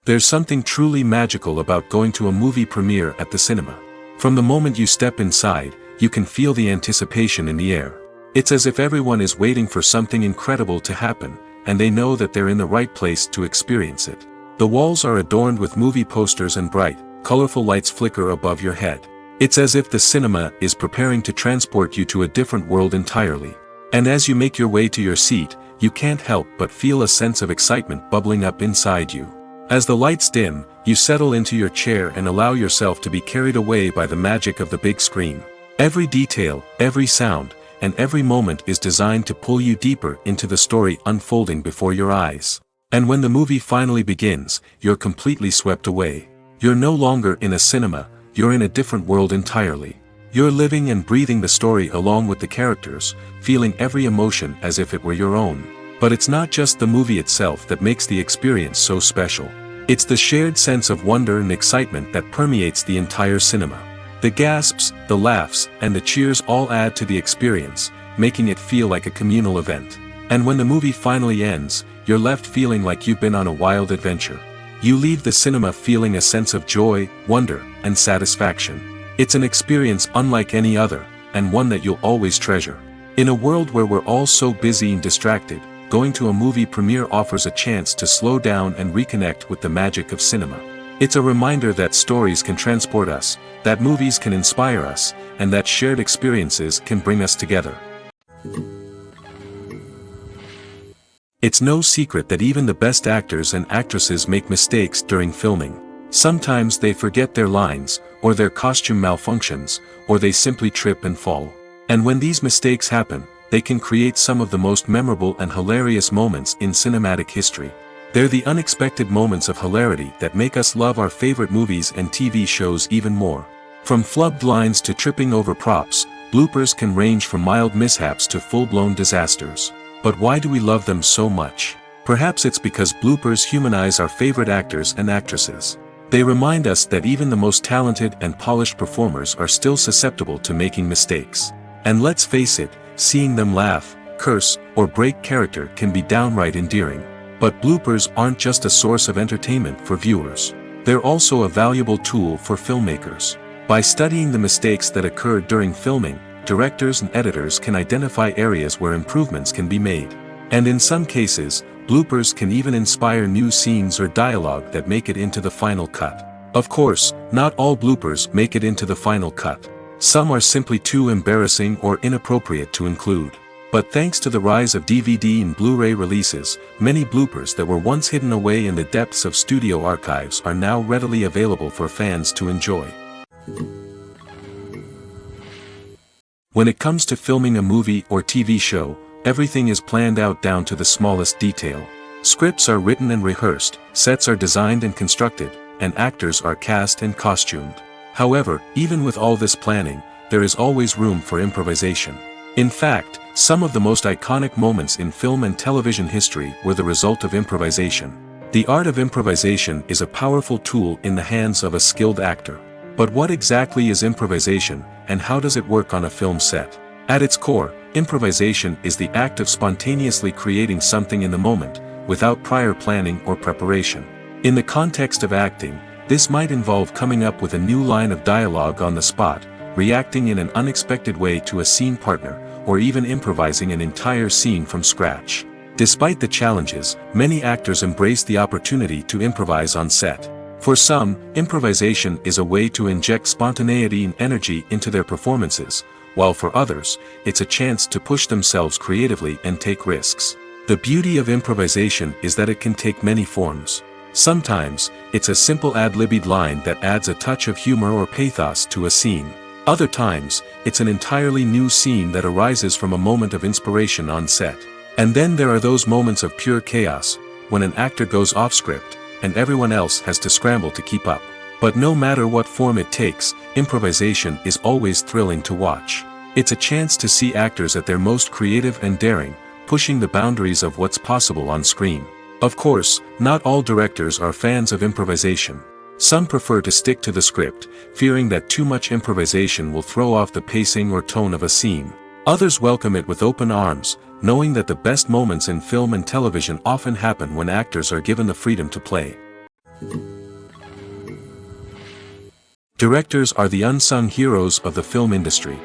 There's something truly magical about going to a movie premiere at the cinema. From the moment you step inside, you can feel the anticipation in the air. It's as if everyone is waiting for something incredible to happen, and they know that they're in the right place to experience it. The walls are adorned with movie posters and bright, colorful lights flicker above your head. It's as if the cinema is preparing to transport you to a different world entirely. And as you make your way to your seat, you can't help but feel a sense of excitement bubbling up inside you. As the lights dim, you settle into your chair and allow yourself to be carried away by the magic of the big screen. Every detail, every sound, and every moment is designed to pull you deeper into the story unfolding before your eyes. And when the movie finally begins, you're completely swept away. You're no longer in a cinema, you're in a different world entirely. You're living and breathing the story along with the characters, feeling every emotion as if it were your own. But it's not just the movie itself that makes the experience so special. It's the shared sense of wonder and excitement that permeates the entire cinema. The gasps, the laughs, and the cheers all add to the experience, making it feel like a communal event. And when the movie finally ends, you're left feeling like you've been on a wild adventure. You leave the cinema feeling a sense of joy, wonder, and satisfaction. It's an experience unlike any other, and one that you'll always treasure. In a world where we're all so busy and distracted, going to a movie premiere offers a chance to slow down and reconnect with the magic of cinema. It's a reminder that stories can transport us, that movies can inspire us, and that shared experiences can bring us together. It's no secret that even the best actors and actresses make mistakes during filming. Sometimes they forget their lines, or their costume malfunctions, or they simply trip and fall. And when these mistakes happen, they can create some of the most memorable and hilarious moments in cinematic history. They're the unexpected moments of hilarity that make us love our favorite movies and TV shows even more. From flubbed lines to tripping over props, bloopers can range from mild mishaps to full-blown disasters. But why do we love them so much? Perhaps it's because bloopers humanize our favorite actors and actresses. They remind us that even the most talented and polished performers are still susceptible to making mistakes. And let's face it, seeing them laugh, curse, or break character can be downright endearing. But bloopers aren't just a source of entertainment for viewers. They're also a valuable tool for filmmakers. By studying the mistakes that occurred during filming, directors and editors can identify areas where improvements can be made. And in some cases, bloopers can even inspire new scenes or dialogue that make it into the final cut. Of course, not all bloopers make it into the final cut. Some are simply too embarrassing or inappropriate to include. But thanks to the rise of DVD and Blu-ray releases, many bloopers that were once hidden away in the depths of studio archives are now readily available for fans to enjoy. When it comes to filming a movie or TV show, everything is planned out down to the smallest detail. Scripts are written and rehearsed, sets are designed and constructed, and actors are cast and costumed. However, even with all this planning, there is always room for improvisation. In fact, some of the most iconic moments in film and television history were the result of improvisation. The art of improvisation is a powerful tool in the hands of a skilled actor. But what exactly is improvisation, and how does it work on a film set? At its core, improvisation is the act of spontaneously creating something in the moment, without prior planning or preparation. In the context of acting, this might involve coming up with a new line of dialogue on the spot, reacting in an unexpected way to a scene partner, or even improvising an entire scene from scratch. Despite the challenges, many actors embrace the opportunity to improvise on set. For some, improvisation is a way to inject spontaneity and energy into their performances, while for others, it's a chance to push themselves creatively and take risks. The beauty of improvisation is that it can take many forms. Sometimes, it's a simple ad-libbed line that adds a touch of humor or pathos to a scene. Other times, it's an entirely new scene that arises from a moment of inspiration on set. And then there are those moments of pure chaos, when an actor goes off script, and everyone else has to scramble to keep up. But no matter what form it takes, improvisation is always thrilling to watch. It's a chance to see actors at their most creative and daring, pushing the boundaries of what's possible on screen. Of course, not all directors are fans of improvisation. Some prefer to stick to the script, fearing that too much improvisation will throw off the pacing or tone of a scene. Others welcome it with open arms, knowing that the best moments in film and television often happen when actors are given the freedom to play. Directors are the unsung heroes of the film industry.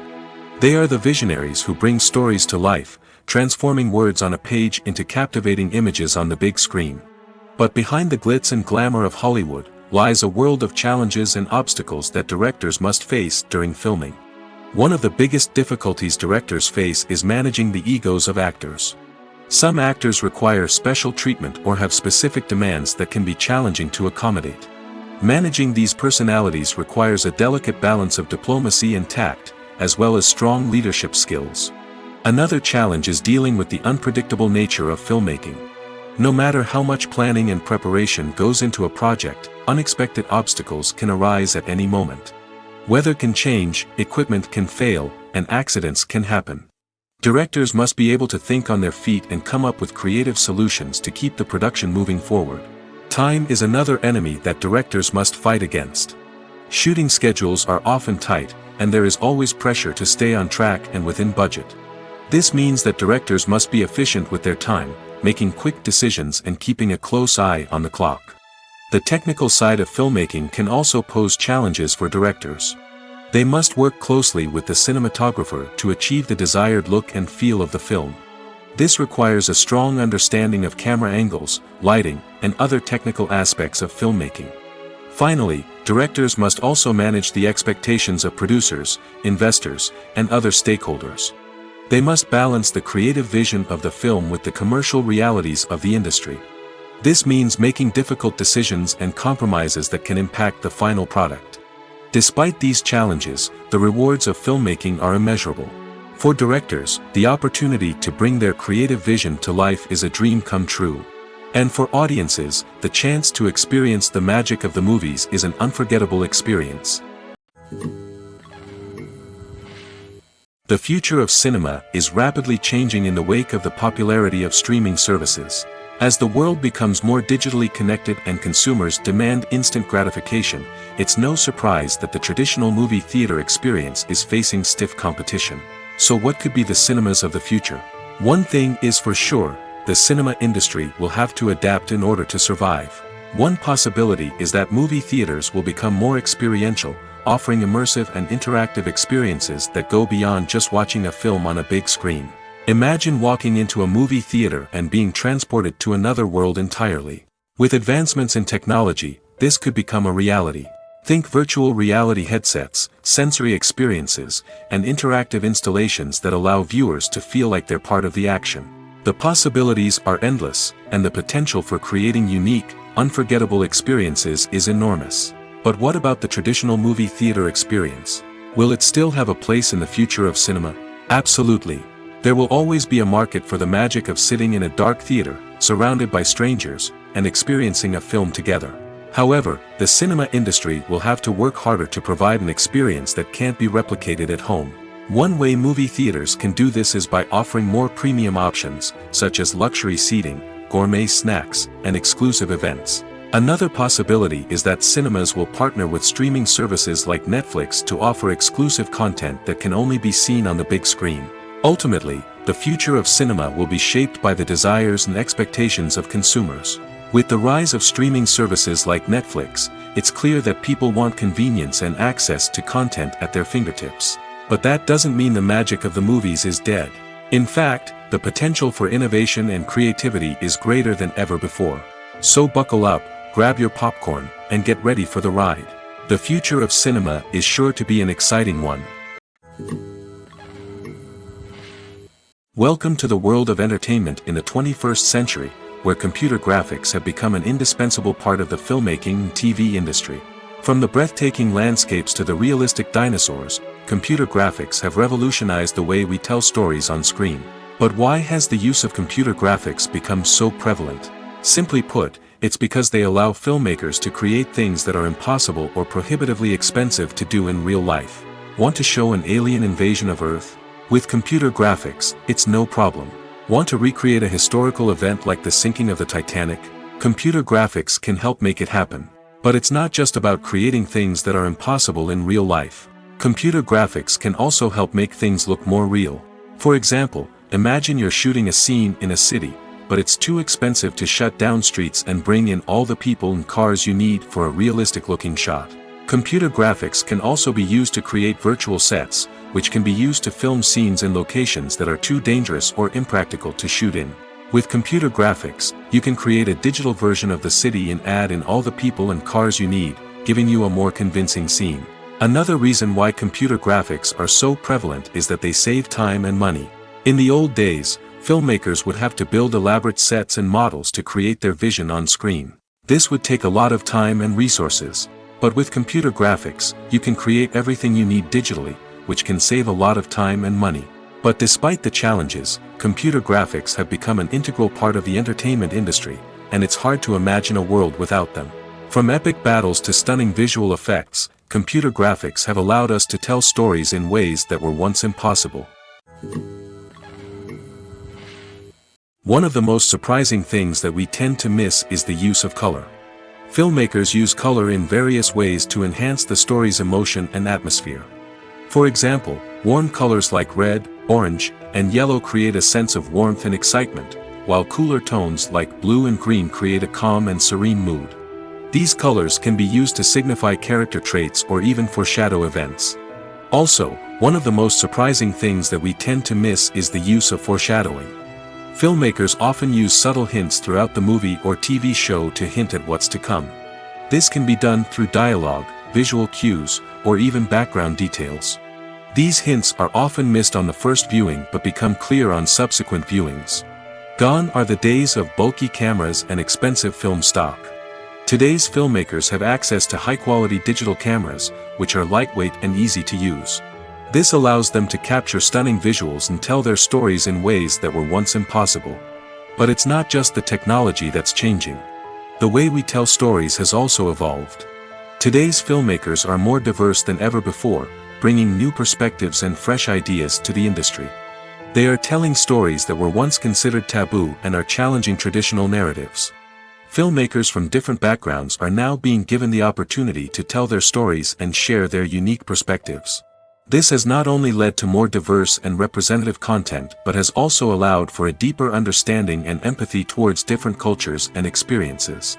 They are the visionaries who bring stories to life, transforming words on a page into captivating images on the big screen. But behind the glitz and glamour of Hollywood, lies a world of challenges and obstacles that directors must face during filming. One of the biggest difficulties directors face is managing the egos of actors. Some actors require special treatment or have specific demands that can be challenging to accommodate. Managing these personalities requires a delicate balance of diplomacy and tact, as well as strong leadership skills. Another challenge is dealing with the unpredictable nature of filmmaking. No matter how much planning and preparation goes into a project, unexpected obstacles can arise at any moment. Weather can change, equipment can fail, and accidents can happen. Directors must be able to think on their feet and come up with creative solutions to keep the production moving forward. Time is another enemy that directors must fight against. Shooting schedules are often tight, and there is always pressure to stay on track and within budget. This means that directors must be efficient with their time, making quick decisions and keeping a close eye on the clock. The technical side of filmmaking can also pose challenges for directors. They must work closely with the cinematographer to achieve the desired look and feel of the film. This requires a strong understanding of camera angles, lighting, and other technical aspects of filmmaking. Finally, directors must also manage the expectations of producers, investors, and other stakeholders. They must balance the creative vision of the film with the commercial realities of the industry. This means making difficult decisions and compromises that can impact the final product. Despite these challenges, the rewards of filmmaking are immeasurable. For directors, the opportunity to bring their creative vision to life is a dream come true. And for audiences, the chance to experience the magic of the movies is an unforgettable experience. The future of cinema is rapidly changing in the wake of the popularity of streaming services. As the world becomes more digitally connected and consumers demand instant gratification, it's no surprise that the traditional movie theater experience is facing stiff competition. So what could be the cinemas of the future? One thing is for sure, the cinema industry will have to adapt in order to survive. One possibility is that movie theaters will become more experiential, offering immersive and interactive experiences that go beyond just watching a film on a big screen. Imagine walking into a movie theater and being transported to another world entirely. With advancements in technology, this could become a reality. Think virtual reality headsets, sensory experiences, and interactive installations that allow viewers to feel like they're part of the action. The possibilities are endless, and the potential for creating unique, unforgettable experiences is enormous. But what about the traditional movie theater experience? Will it still have a place in the future of cinema? Absolutely. There will always be a market for the magic of sitting in a dark theater, surrounded by strangers, and experiencing a film together. However, the cinema industry will have to work harder to provide an experience that can't be replicated at home. One way movie theaters can do this is by offering more premium options, such as luxury seating, gourmet snacks, and exclusive events. Another possibility is that cinemas will partner with streaming services like Netflix to offer exclusive content that can only be seen on the big screen. Ultimately, the future of cinema will be shaped by the desires and expectations of consumers. With the rise of streaming services like Netflix, it's clear that people want convenience and access to content at their fingertips. But that doesn't mean the magic of the movies is dead. In fact, the potential for innovation and creativity is greater than ever before. So buckle up, grab your popcorn, and get ready for the ride. The future of cinema is sure to be an exciting one. Welcome to the world of entertainment in the 21st century, where computer graphics have become an indispensable part of the filmmaking and TV industry. From the breathtaking landscapes to the realistic dinosaurs, computer graphics have revolutionized the way we tell stories on screen. But why has the use of computer graphics become so prevalent? Simply put, it's because they allow filmmakers to create things that are impossible or prohibitively expensive to do in real life. Want to show an alien invasion of Earth? With computer graphics, it's no problem. Want to recreate a historical event like the sinking of the Titanic? Computer graphics can help make it happen. But it's not just about creating things that are impossible in real life. Computer graphics can also help make things look more real. For example, imagine you're shooting a scene in a city, but it's too expensive to shut down streets and bring in all the people and cars you need for a realistic-looking shot. Computer graphics can also be used to create virtual sets, which can be used to film scenes in locations that are too dangerous or impractical to shoot in. With computer graphics, you can create a digital version of the city and add in all the people and cars you need, giving you a more convincing scene. Another reason why computer graphics are so prevalent is that they save time and money. In the old days, filmmakers would have to build elaborate sets and models to create their vision on screen. This would take a lot of time and resources. But with computer graphics, you can create everything you need digitally, which can save a lot of time and money. But despite the challenges, computer graphics have become an integral part of the entertainment industry, and it's hard to imagine a world without them. From epic battles to stunning visual effects, computer graphics have allowed us to tell stories in ways that were once impossible. One of the most surprising things that we tend to miss is the use of color. Filmmakers use color in various ways to enhance the story's emotion and atmosphere. For example, warm colors like red, orange, and yellow create a sense of warmth and excitement, while cooler tones like blue and green create a calm and serene mood. These colors can be used to signify character traits or even foreshadow events. Also, one of the most surprising things that we tend to miss is the use of foreshadowing. Filmmakers often use subtle hints throughout the movie or TV show to hint at what's to come. This can be done through dialogue, visual cues, or even background details. These hints are often missed on the first viewing but become clear on subsequent viewings. Gone are the days of bulky cameras and expensive film stock. Today's filmmakers have access to high-quality digital cameras, which are lightweight and easy to use. This allows them to capture stunning visuals and tell their stories in ways that were once impossible. But it's not just the technology that's changing. The way we tell stories has also evolved. Today's filmmakers are more diverse than ever before, bringing new perspectives and fresh ideas to the industry. They are telling stories that were once considered taboo and are challenging traditional narratives. Filmmakers from different backgrounds are now being given the opportunity to tell their stories and share their unique perspectives. This has not only led to more diverse and representative content but has also allowed for a deeper understanding and empathy towards different cultures and experiences.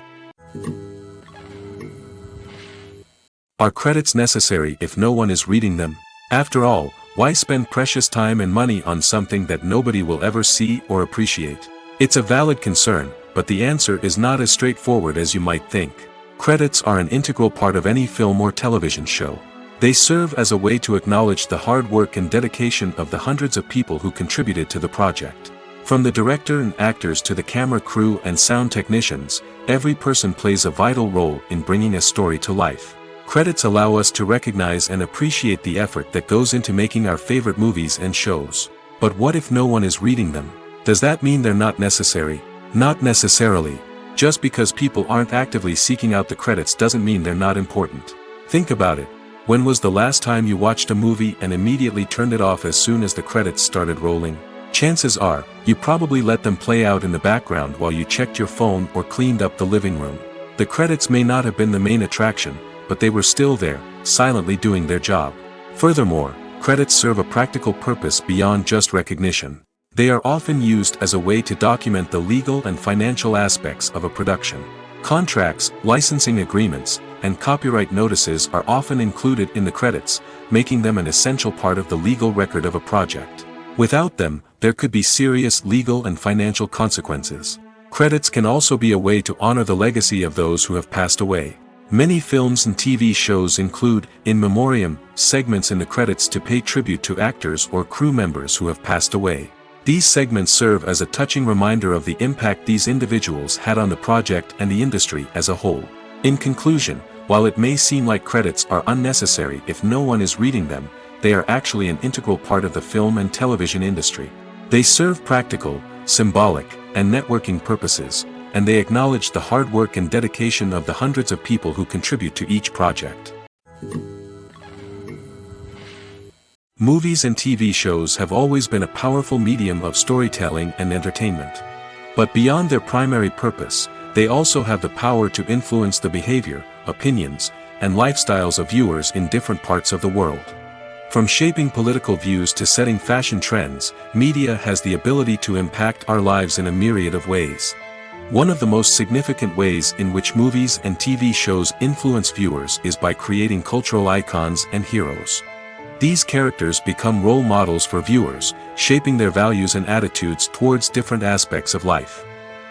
Are credits necessary if no one is reading them? After all, why spend precious time and money on something that nobody will ever see or appreciate? It's a valid concern, but the answer is not as straightforward as you might think. Credits are an integral part of any film or television show. They serve as a way to acknowledge the hard work and dedication of the hundreds of people who contributed to the project. From the director and actors to the camera crew and sound technicians, every person plays a vital role in bringing a story to life. Credits allow us to recognize and appreciate the effort that goes into making our favorite movies and shows. But what if no one is reading them? Does that mean they're not necessary? Not necessarily. Just because people aren't actively seeking out the credits doesn't mean they're not important. Think about it. When was the last time you watched a movie and immediately turned it off as soon as the credits started rolling? Chances are, you probably let them play out in the background while you checked your phone or cleaned up the living room. The credits may not have been the main attraction, but they were still there, silently doing their job. Furthermore, credits serve a practical purpose beyond just recognition. They are often used as a way to document the legal and financial aspects of a production. Contracts, licensing agreements, and copyright notices are often included in the credits, making them an essential part of the legal record of a project. Without them, there could be serious legal and financial consequences. Credits can also be a way to honor the legacy of those who have passed away. Many films and TV shows include, in memoriam, segments in the credits to pay tribute to actors or crew members who have passed away. These segments serve as a touching reminder of the impact these individuals had on the project and the industry as a whole. In conclusion, while it may seem like credits are unnecessary if no one is reading them, they are actually an integral part of the film and television industry. They serve practical, symbolic, and networking purposes, and they acknowledge the hard work and dedication of the hundreds of people who contribute to each project. Movies and TV shows have always been a powerful medium of storytelling and entertainment. But beyond their primary purpose, they also have the power to influence the behavior, opinions, and lifestyles of viewers in different parts of the world. From shaping political views to setting fashion trends, media has the ability to impact our lives in a myriad of ways. One of the most significant ways in which movies and TV shows influence viewers is by creating cultural icons and heroes. These characters become role models for viewers, shaping their values and attitudes towards different aspects of life.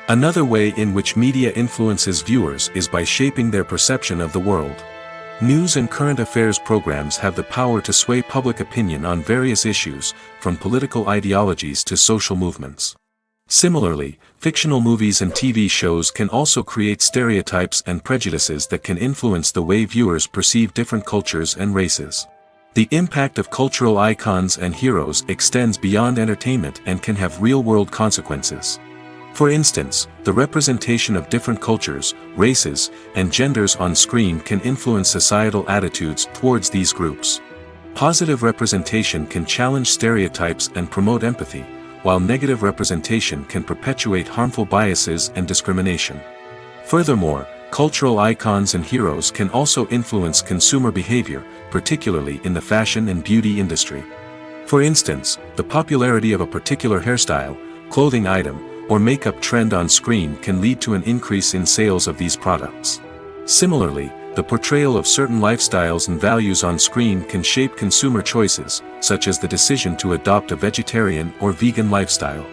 Another way in which media influences viewers is by shaping their perception of the world. News and current affairs programs have the power to sway public opinion on various issues, from political ideologies to social movements. Similarly, fictional movies and TV shows can also create stereotypes and prejudices that can influence the way viewers perceive different cultures and races. The impact of cultural icons and heroes extends beyond entertainment and can have real-world consequences. For instance, the representation of different cultures, races, and genders on screen can influence societal attitudes towards these groups. Positive representation can challenge stereotypes and promote empathy, while negative representation can perpetuate harmful biases and discrimination. Furthermore, cultural icons and heroes can also influence consumer behavior, particularly in the fashion and beauty industry. For instance, the popularity of a particular hairstyle, clothing item, or makeup trend on screen can lead to an increase in sales of these products. Similarly, the portrayal of certain lifestyles and values on screen can shape consumer choices, such as the decision to adopt a vegetarian or vegan lifestyle.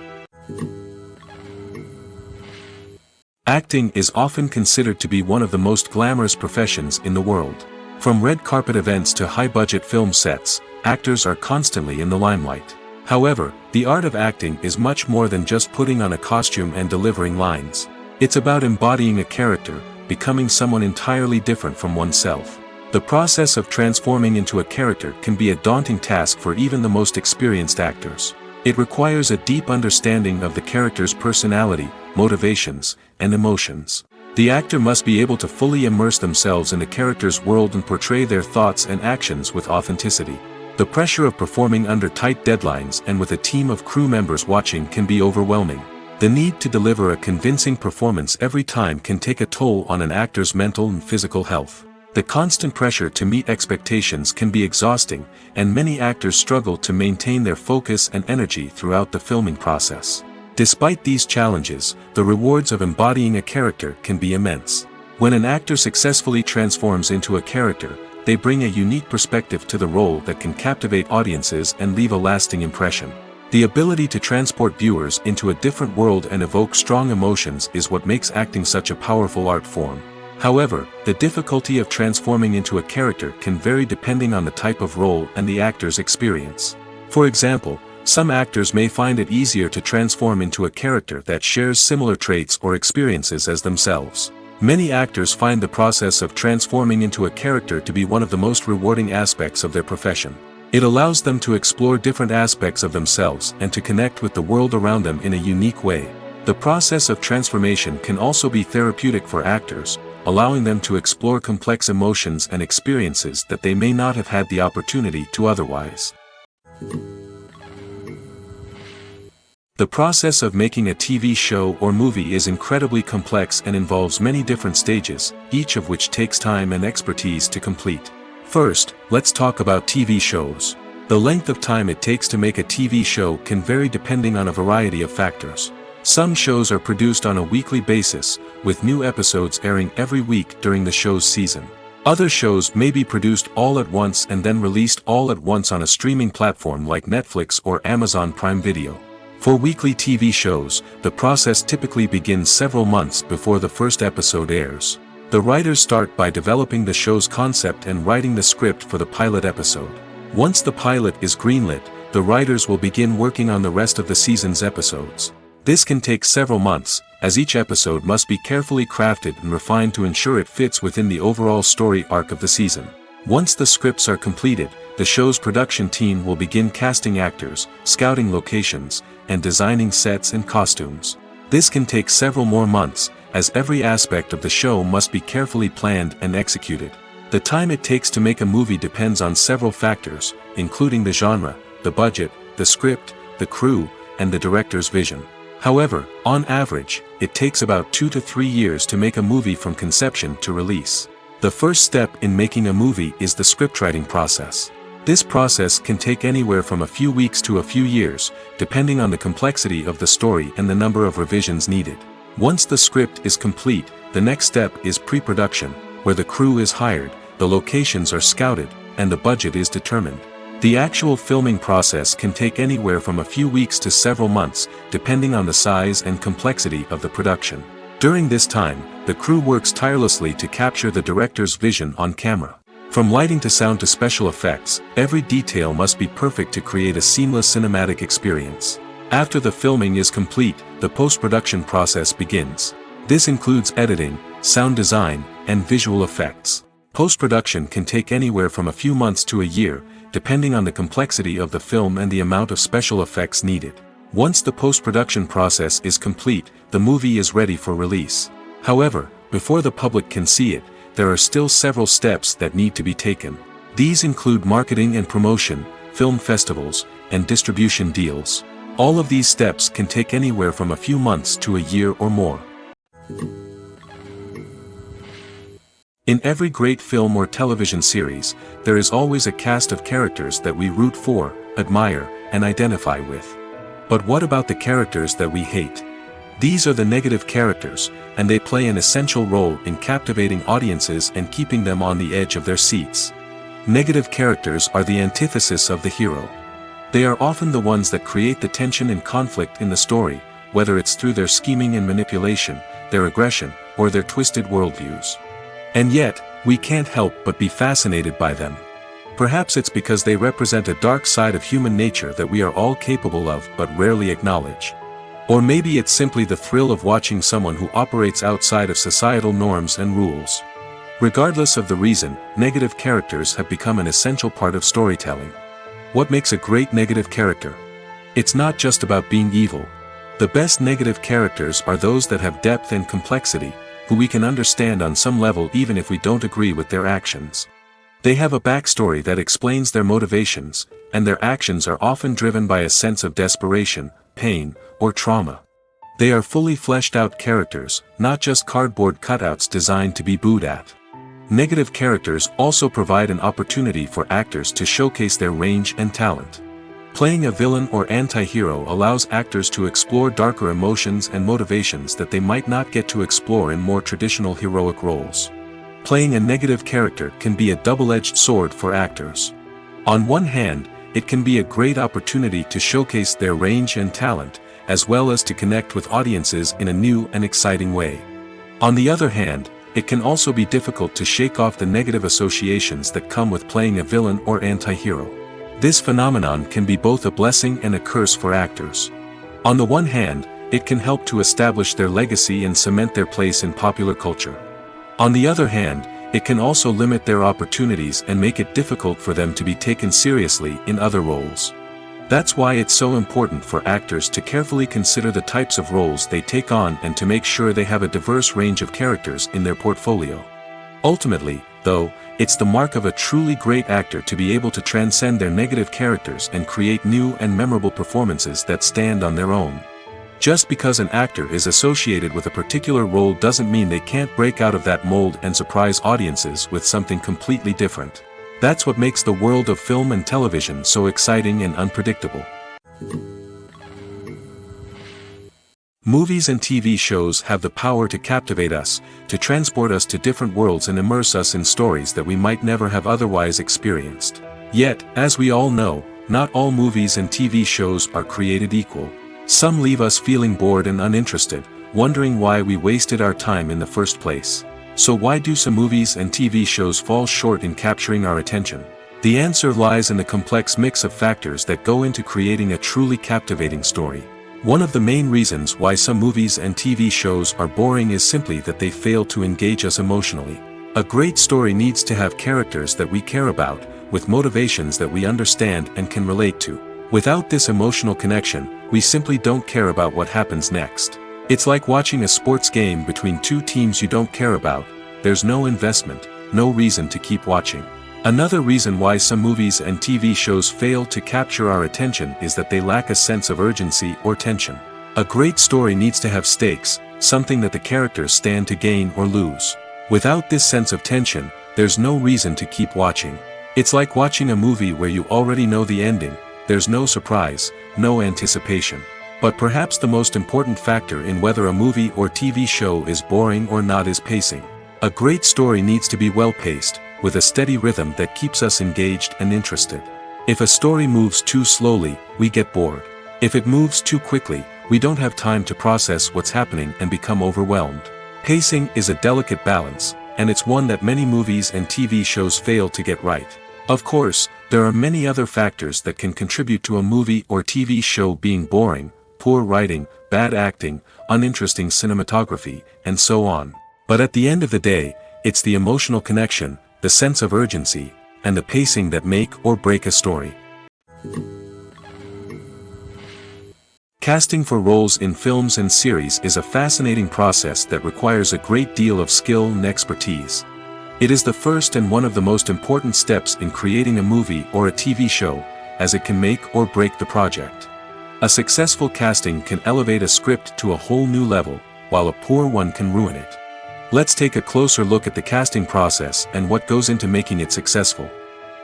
Acting is often considered to be one of the most glamorous professions in the world. From red carpet events to high-budget film sets, actors are constantly in the limelight. However, the art of acting is much more than just putting on a costume and delivering lines. It's about embodying a character, becoming someone entirely different from oneself. The process of transforming into a character can be a daunting task for even the most experienced actors. It requires a deep understanding of the character's personality, motivations, and emotions. The actor must be able to fully immerse themselves in the character's world and portray their thoughts and actions with authenticity. The pressure of performing under tight deadlines and with a team of crew members watching can be overwhelming. The need to deliver a convincing performance every time can take a toll on an actor's mental and physical health. The constant pressure to meet expectations can be exhausting, and many actors struggle to maintain their focus and energy throughout the filming process. Despite these challenges, the rewards of embodying a character can be immense. When an actor successfully transforms into a character, they bring a unique perspective to the role that can captivate audiences and leave a lasting impression. The ability to transport viewers into a different world and evoke strong emotions is what makes acting such a powerful art form. However, the difficulty of transforming into a character can vary depending on the type of role and the actor's experience. For example, some actors may find it easier to transform into a character that shares similar traits or experiences as themselves. Many actors find the process of transforming into a character to be one of the most rewarding aspects of their profession. It allows them to explore different aspects of themselves and to connect with the world around them in a unique way. The process of transformation can also be therapeutic for actors, allowing them to explore complex emotions and experiences that they may not have had the opportunity to otherwise. The process of making a TV show or movie is incredibly complex and involves many different stages, each of which takes time and expertise to complete. First, let's talk about TV shows. The length of time it takes to make a TV show can vary depending on a variety of factors. Some shows are produced on a weekly basis, with new episodes airing every week during the show's season. Other shows may be produced all at once and then released all at once on a streaming platform like Netflix or Amazon Prime Video. For weekly TV shows, the process typically begins several months before the first episode airs. The writers start by developing the show's concept and writing the script for the pilot episode. Once the pilot is greenlit, the writers will begin working on the rest of the season's episodes. This can take several months, as each episode must be carefully crafted and refined to ensure it fits within the overall story arc of the season. Once the scripts are completed, the show's production team will begin casting actors, scouting locations, and designing sets and costumes. This can take several more months, as every aspect of the show must be carefully planned and executed. The time it takes to make a movie depends on several factors, including the genre, the budget, the script, the crew, and the director's vision. However, on average, it takes about 2 to 3 years to make a movie from conception to release. The first step in making a movie is the scriptwriting process. This process can take anywhere from a few weeks to a few years, depending on the complexity of the story and the number of revisions needed. Once the script is complete, the next step is pre-production, where the crew is hired, the locations are scouted, and the budget is determined. The actual filming process can take anywhere from a few weeks to several months, depending on the size and complexity of the production. During this time, the crew works tirelessly to capture the director's vision on camera. From lighting to sound to special effects, every detail must be perfect to create a seamless cinematic experience. After the filming is complete, the post-production process begins. This includes editing, sound design, and visual effects. Post-production can take anywhere from a few months to a year, depending on the complexity of the film and the amount of special effects needed. Once the post-production process is complete, the movie is ready for release. However, before the public can see it, there are still several steps that need to be taken. These include marketing and promotion, film festivals, and distribution deals. All of these steps can take anywhere from a few months to a year or more. In every great film or television series, there is always a cast of characters that we root for, admire, and identify with. But what about the characters that we hate? These are the negative characters, and they play an essential role in captivating audiences and keeping them on the edge of their seats. Negative characters are the antithesis of the hero. They are often the ones that create the tension and conflict in the story, whether it's through their scheming and manipulation, their aggression, or their twisted worldviews. And yet, we can't help but be fascinated by them. Perhaps it's because they represent a dark side of human nature that we are all capable of but rarely acknowledge. Or maybe it's simply the thrill of watching someone who operates outside of societal norms and rules. Regardless of the reason, negative characters have become an essential part of storytelling. What makes a great negative character? It's not just about being evil. The best negative characters are those that have depth and complexity, who we can understand on some level even if we don't agree with their actions. They have a backstory that explains their motivations, and their actions are often driven by a sense of desperation, pain, or trauma. They are fully fleshed out characters, not just cardboard cutouts designed to be booed at. Negative characters also provide an opportunity for actors to showcase their range and talent. Playing a villain or anti-hero allows actors to explore darker emotions and motivations that they might not get to explore in more traditional heroic roles. Playing a negative character can be a double-edged sword for actors. On one hand, it can be a great opportunity to showcase their range and talent, as well as to connect with audiences in a new and exciting way. On the other hand, it can also be difficult to shake off the negative associations that come with playing a villain or anti-hero. This phenomenon can be both a blessing and a curse for actors. On the one hand, it can help to establish their legacy and cement their place in popular culture. On the other hand, it can also limit their opportunities and make it difficult for them to be taken seriously in other roles. That's why it's so important for actors to carefully consider the types of roles they take on and to make sure they have a diverse range of characters in their portfolio. Ultimately, though, it's the mark of a truly great actor to be able to transcend their negative characters and create new and memorable performances that stand on their own. Just because an actor is associated with a particular role doesn't mean they can't break out of that mold and surprise audiences with something completely different. That's what makes the world of film and television so exciting and unpredictable. Movies and TV shows have the power to captivate us, to transport us to different worlds and immerse us in stories that we might never have otherwise experienced. Yet, as we all know, not all movies and TV shows are created equal. Some leave us feeling bored and uninterested, wondering why we wasted our time in the first place. So why do some movies and TV shows fall short in capturing our attention? The answer lies in the complex mix of factors that go into creating a truly captivating story. One of the main reasons why some movies and TV shows are boring is simply that they fail to engage us emotionally. A great story needs to have characters that we care about, with motivations that we understand and can relate to. Without this emotional connection, we simply don't care about what happens next. It's like watching a sports game between two teams you don't care about. There's no investment, no reason to keep watching. Another reason why some movies and TV shows fail to capture our attention is that they lack a sense of urgency or tension. A great story needs to have stakes, something that the characters stand to gain or lose. Without this sense of tension, there's no reason to keep watching. It's like watching a movie where you already know the ending. There's no surprise, no anticipation. But perhaps the most important factor in whether a movie or TV show is boring or not is pacing. A great story needs to be well-paced, with a steady rhythm that keeps us engaged and interested. If a story moves too slowly, we get bored. If it moves too quickly, we don't have time to process what's happening and become overwhelmed. Pacing is a delicate balance, and it's one that many movies and TV shows fail to get right. Of course, there are many other factors that can contribute to a movie or TV show being boring: poor writing, bad acting, uninteresting cinematography, and so on. But at the end of the day, it's the emotional connection, the sense of urgency, and the pacing that make or break a story. Casting for roles in films and series is a fascinating process that requires a great deal of skill and expertise. It is the first and one of the most important steps in creating a movie or a TV show, as it can make or break the project. A successful casting can elevate a script to a whole new level, while a poor one can ruin it. Let's take a closer look at the casting process and what goes into making it successful.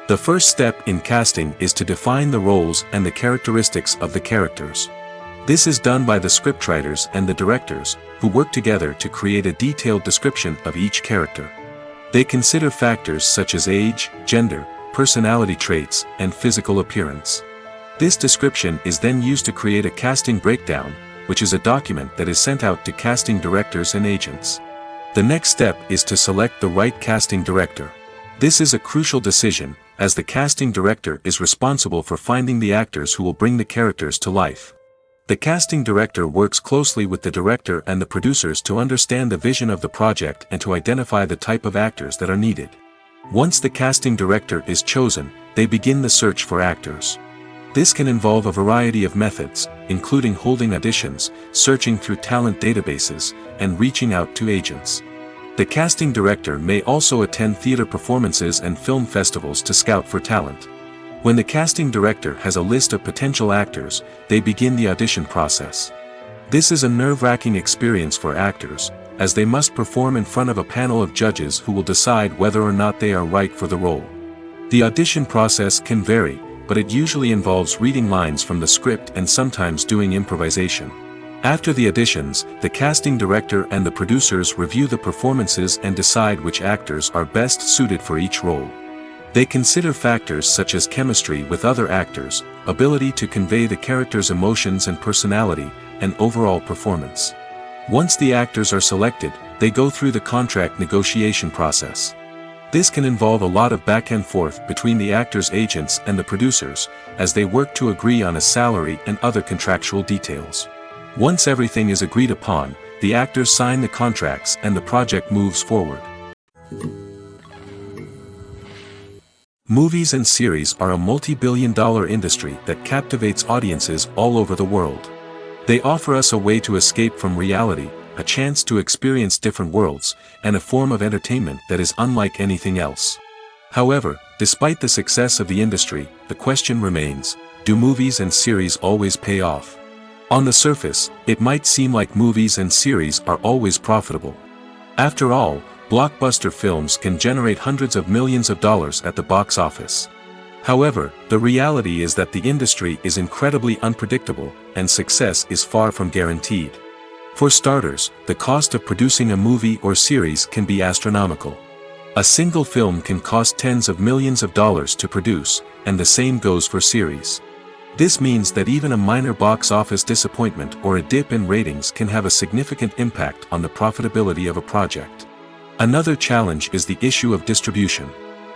The first step in casting is to define the roles and the characteristics of the characters. This is done by the scriptwriters and the directors, who work together to create a detailed description of each character. They consider factors such as age, gender, personality traits, and physical appearance. This description is then used to create a casting breakdown, which is a document that is sent out to casting directors and agents. The next step is to select the right casting director. This is a crucial decision, as the casting director is responsible for finding the actors who will bring the characters to life. The casting director works closely with the director and the producers to understand the vision of the project and to identify the type of actors that are needed. Once the casting director is chosen, they begin the search for actors. This can involve a variety of methods, including holding auditions, searching through talent databases, and reaching out to agents. The casting director may also attend theater performances and film festivals to scout for talent. When the casting director has a list of potential actors, they begin the audition process. This is a nerve-wracking experience for actors, as they must perform in front of a panel of judges who will decide whether or not they are right for the role. The audition process can vary, but it usually involves reading lines from the script and sometimes doing improvisation. After the auditions, the casting director and the producers review the performances and decide which actors are best suited for each role. They consider factors such as chemistry with other actors, ability to convey the character's emotions and personality, and overall performance. Once the actors are selected, they go through the contract negotiation process. This can involve a lot of back and forth between the actors' agents and the producers, as they work to agree on a salary and other contractual details. Once everything is agreed upon, the actors sign the contracts and the project moves forward. Movies and series are a multi-billion-dollar industry that captivates audiences all over the world. They offer us a way to escape from reality, a chance to experience different worlds, and a form of entertainment that is unlike anything else. However, despite the success of the industry, the question remains, do movies and series always pay off? On the surface, it might seem like movies and series are always profitable. After all, blockbuster films can generate hundreds of millions of dollars at the box office. However, the reality is that the industry is incredibly unpredictable, and success is far from guaranteed. For starters, the cost of producing a movie or series can be astronomical. A single film can cost tens of millions of dollars to produce, and the same goes for series. This means that even a minor box office disappointment or a dip in ratings can have a significant impact on the profitability of a project. Another challenge is the issue of distribution.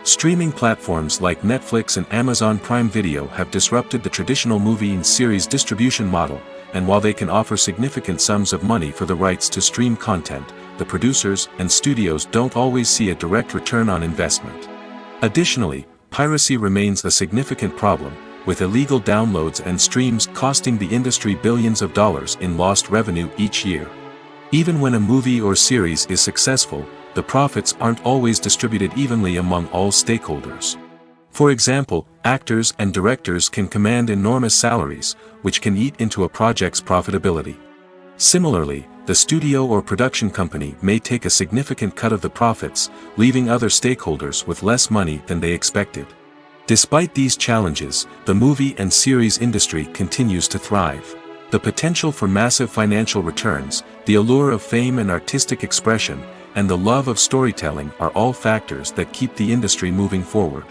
Streaming platforms like Netflix and Amazon Prime Video have disrupted the traditional movie and series distribution model, and while they can offer significant sums of money for the rights to stream content, the producers and studios don't always see a direct return on investment. Additionally, piracy remains a significant problem, with illegal downloads and streams costing the industry billions of dollars in lost revenue each year. Even when a movie or series is successful, the profits aren't always distributed evenly among all stakeholders. For example, actors and directors can command enormous salaries, which can eat into a project's profitability. Similarly, the studio or production company may take a significant cut of the profits, leaving other stakeholders with less money than they expected. Despite these challenges, the movie and series industry continues to thrive. The potential for massive financial returns, the allure of fame and artistic expression, and the love of storytelling are all factors that keep the industry moving forward.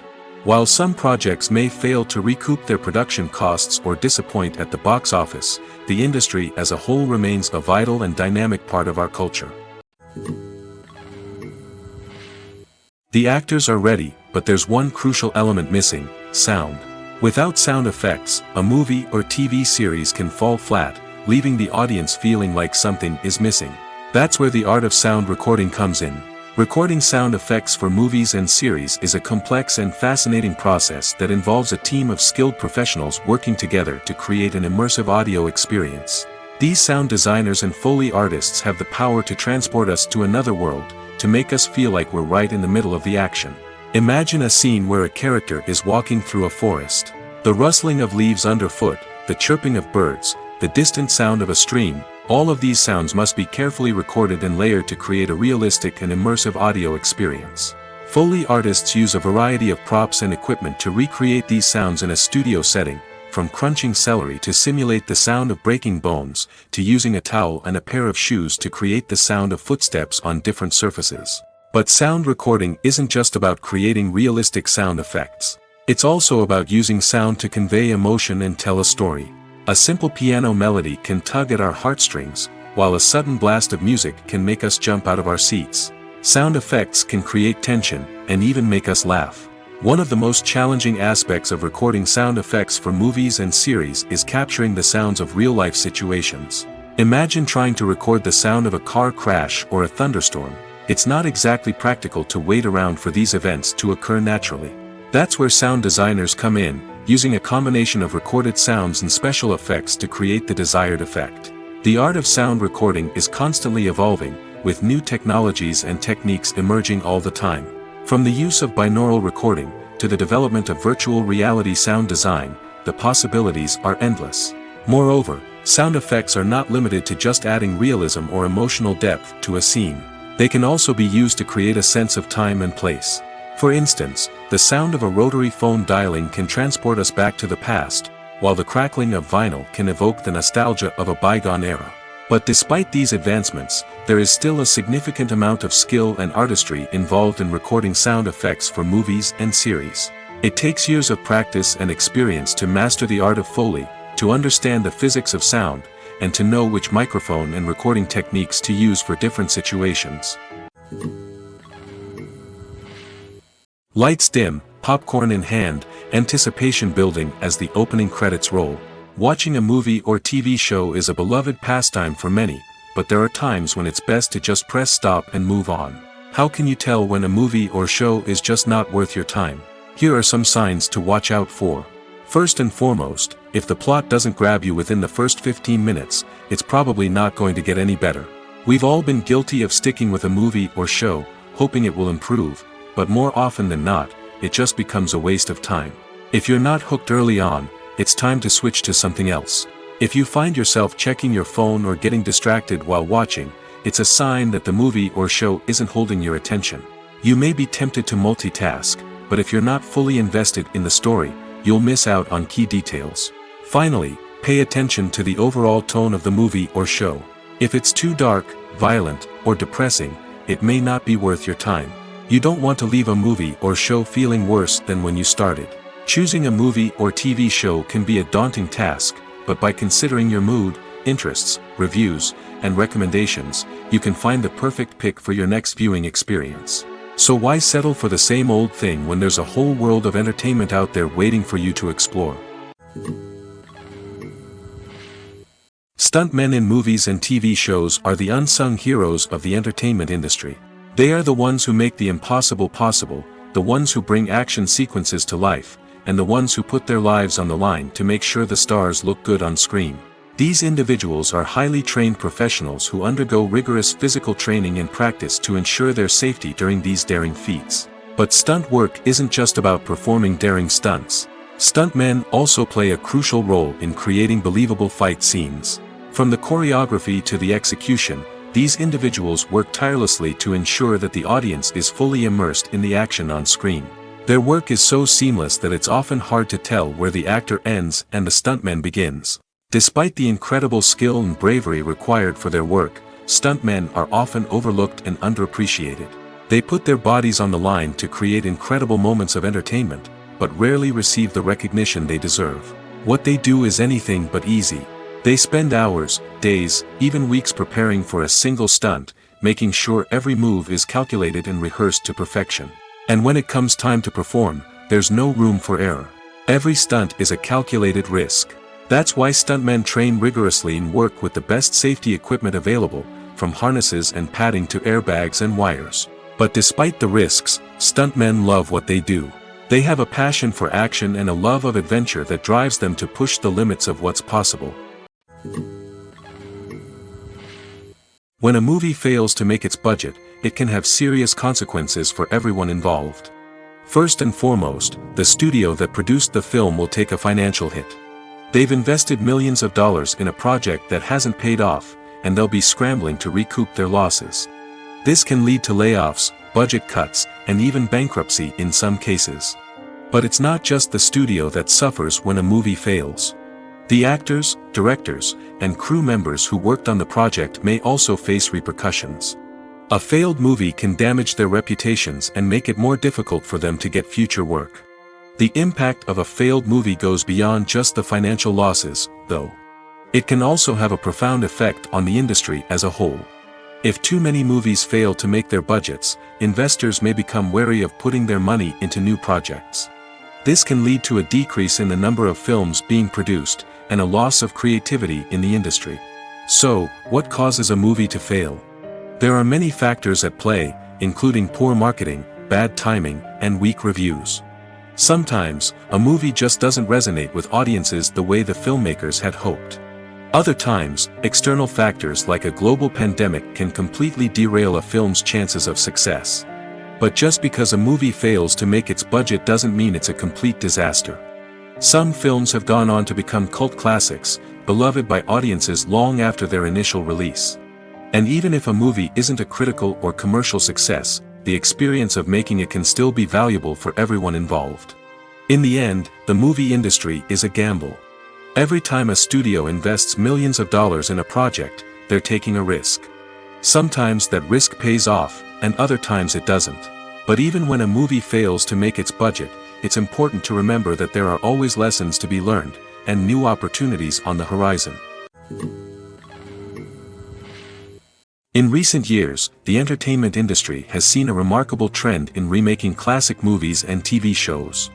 While some projects may fail to recoup their production costs or disappoint at the box office, the industry as a whole remains a vital and dynamic part of our culture. The actors are ready, but there's one crucial element missing: sound. Without sound effects, a movie or TV series can fall flat, leaving the audience feeling like something is missing. That's where the art of sound recording comes in. Recording sound effects for movies and series is a complex and fascinating process that involves a team of skilled professionals working together to create an immersive audio experience. These sound designers and Foley artists have the power to transport us to another world, to make us feel like we're right in the middle of the action. Imagine a scene where a character is walking through a forest. The rustling of leaves underfoot, the chirping of birds, the distant sound of a stream, all of these sounds must be carefully recorded and layered to create a realistic and immersive audio experience. Foley artists use a variety of props and equipment to recreate these sounds in a studio setting, from crunching celery to simulate the sound of breaking bones, to using a towel and a pair of shoes to create the sound of footsteps on different surfaces. But sound recording isn't just about creating realistic sound effects. It's also about using sound to convey emotion and tell a story. A simple piano melody can tug at our heartstrings, while a sudden blast of music can make us jump out of our seats. Sound effects can create tension, and even make us laugh. One of the most challenging aspects of recording sound effects for movies and series is capturing the sounds of real-life situations. Imagine trying to record the sound of a car crash or a thunderstorm. It's not exactly practical to wait around for these events to occur naturally. That's where sound designers come in, using a combination of recorded sounds and special effects to create the desired effect. The art of sound recording is constantly evolving, with new technologies and techniques emerging all the time. From the use of binaural recording, to the development of virtual reality sound design, the possibilities are endless. Moreover, sound effects are not limited to just adding realism or emotional depth to a scene. They can also be used to create a sense of time and place. For instance, the sound of a rotary phone dialing can transport us back to the past, while the crackling of vinyl can evoke the nostalgia of a bygone era. But despite these advancements, there is still a significant amount of skill and artistry involved in recording sound effects for movies and series. It takes years of practice and experience to master the art of Foley, to understand the physics of sound, and to know which microphone and recording techniques to use for different situations. Lights dim, popcorn in hand, anticipation building as the opening credits roll. Watching a movie or TV show is a beloved pastime for many, but there are times when it's best to just press stop and move on. How can you tell when a movie or show is just not worth your time? Here are some signs to watch out for. First and foremost, if the plot doesn't grab you within the first 15 minutes, it's probably not going to get any better. We've all been guilty of sticking with a movie or show, hoping it will improve, but more often than not, it just becomes a waste of time. If you're not hooked early on, it's time to switch to something else. If you find yourself checking your phone or getting distracted while watching, it's a sign that the movie or show isn't holding your attention. You may be tempted to multitask, but if you're not fully invested in the story, you'll miss out on key details. Finally, pay attention to the overall tone of the movie or show. If it's too dark, violent, or depressing, it may not be worth your time. You don't want to leave a movie or show feeling worse than when you started. Choosing a movie or TV show can be a daunting task, but by considering your mood, interests, reviews, and recommendations, you can find the perfect pick for your next viewing experience. So why settle for the same old thing when there's a whole world of entertainment out there waiting for you to explore? Stuntmen in movies and TV shows are the unsung heroes of the entertainment industry. They are the ones who make the impossible possible, the ones who bring action sequences to life, and the ones who put their lives on the line to make sure the stars look good on screen. These individuals are highly trained professionals who undergo rigorous physical training and practice to ensure their safety during these daring feats. But stunt work isn't just about performing daring stunts. Stuntmen also play a crucial role in creating believable fight scenes. From the choreography to the execution, these individuals work tirelessly to ensure that the audience is fully immersed in the action on screen. Their work is so seamless that it's often hard to tell where the actor ends and the stuntman begins. Despite the incredible skill and bravery required for their work, stuntmen are often overlooked and underappreciated. They put their bodies on the line to create incredible moments of entertainment, but rarely receive the recognition they deserve. What they do is anything but easy. They spend hours, days, even weeks preparing for a single stunt, making sure every move is calculated and rehearsed to perfection. And when it comes time to perform, there's no room for error. Every stunt is a calculated risk. That's why stuntmen train rigorously and work with the best safety equipment available, from harnesses and padding to airbags and wires. But despite the risks, stuntmen love what they do. They have a passion for action and a love of adventure that drives them to push the limits of what's possible. When a movie fails to make its budget, it can have serious consequences for everyone involved. First and foremost, the studio that produced the film will take a financial hit. They've invested millions of dollars in a project that hasn't paid off, and they'll be scrambling to recoup their losses. This can lead to layoffs, budget cuts, and even bankruptcy in some cases. But it's not just the studio that suffers when a movie fails. The actors, directors, and crew members who worked on the project may also face repercussions. A failed movie can damage their reputations and make it more difficult for them to get future work. The impact of a failed movie goes beyond just the financial losses, though. It can also have a profound effect on the industry as a whole. If too many movies fail to make their budgets, investors may become wary of putting their money into new projects. This can lead to a decrease in the number of films being produced, and a loss of creativity in the industry. So, what causes a movie to fail? There are many factors at play, including poor marketing, bad timing, and weak reviews. Sometimes, a movie just doesn't resonate with audiences the way the filmmakers had hoped. Other times, external factors like a global pandemic can completely derail a film's chances of success. But just because a movie fails to make its budget doesn't mean it's a complete disaster. Some films have gone on to become cult classics, beloved by audiences long after their initial release. And even if a movie isn't a critical or commercial success, the experience of making it can still be valuable for everyone involved. In the end, the movie industry is a gamble. Every time a studio invests millions of dollars in a project, they're taking a risk. Sometimes that risk pays off, and other times it doesn't. But even when a movie fails to make its budget, it's important to remember that there are always lessons to be learned, and new opportunities on the horizon. In recent years, the entertainment industry has seen a remarkable trend in remaking classic movies and TV shows.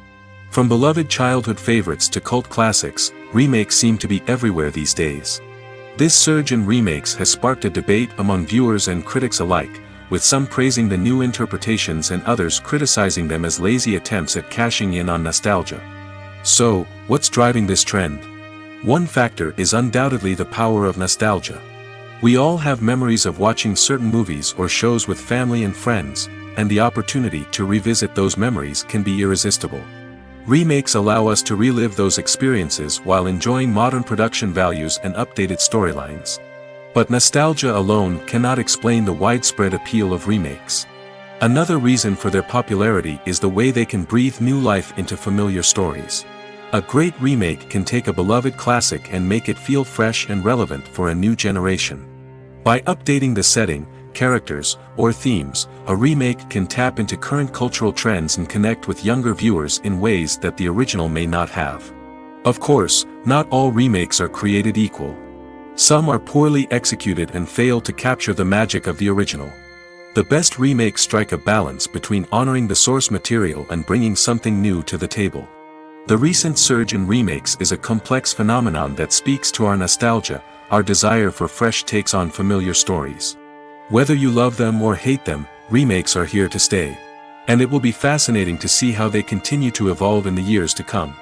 From beloved childhood favorites to cult classics, remakes seem to be everywhere these days. This surge in remakes has sparked a debate among viewers and critics alike, with some praising the new interpretations and others criticizing them as lazy attempts at cashing in on nostalgia. So, what's driving this trend? One factor is undoubtedly the power of nostalgia. We all have memories of watching certain movies or shows with family and friends, and the opportunity to revisit those memories can be irresistible. Remakes allow us to relive those experiences while enjoying modern production values and updated storylines. But nostalgia alone cannot explain the widespread appeal of remakes. Another reason for their popularity is the way they can breathe new life into familiar stories. A great remake can take a beloved classic and make it feel fresh and relevant for a new generation. By updating the setting, characters, or themes, a remake can tap into current cultural trends and connect with younger viewers in ways that the original may not have. Of course, not all remakes are created equal. Some are poorly executed and fail to capture the magic of the original. The best remakes strike a balance between honoring the source material and bringing something new to the table. The recent surge in remakes is a complex phenomenon that speaks to our nostalgia, our desire for fresh takes on familiar stories. Whether you love them or hate them, remakes are here to stay. And it will be fascinating to see how they continue to evolve in the years to come.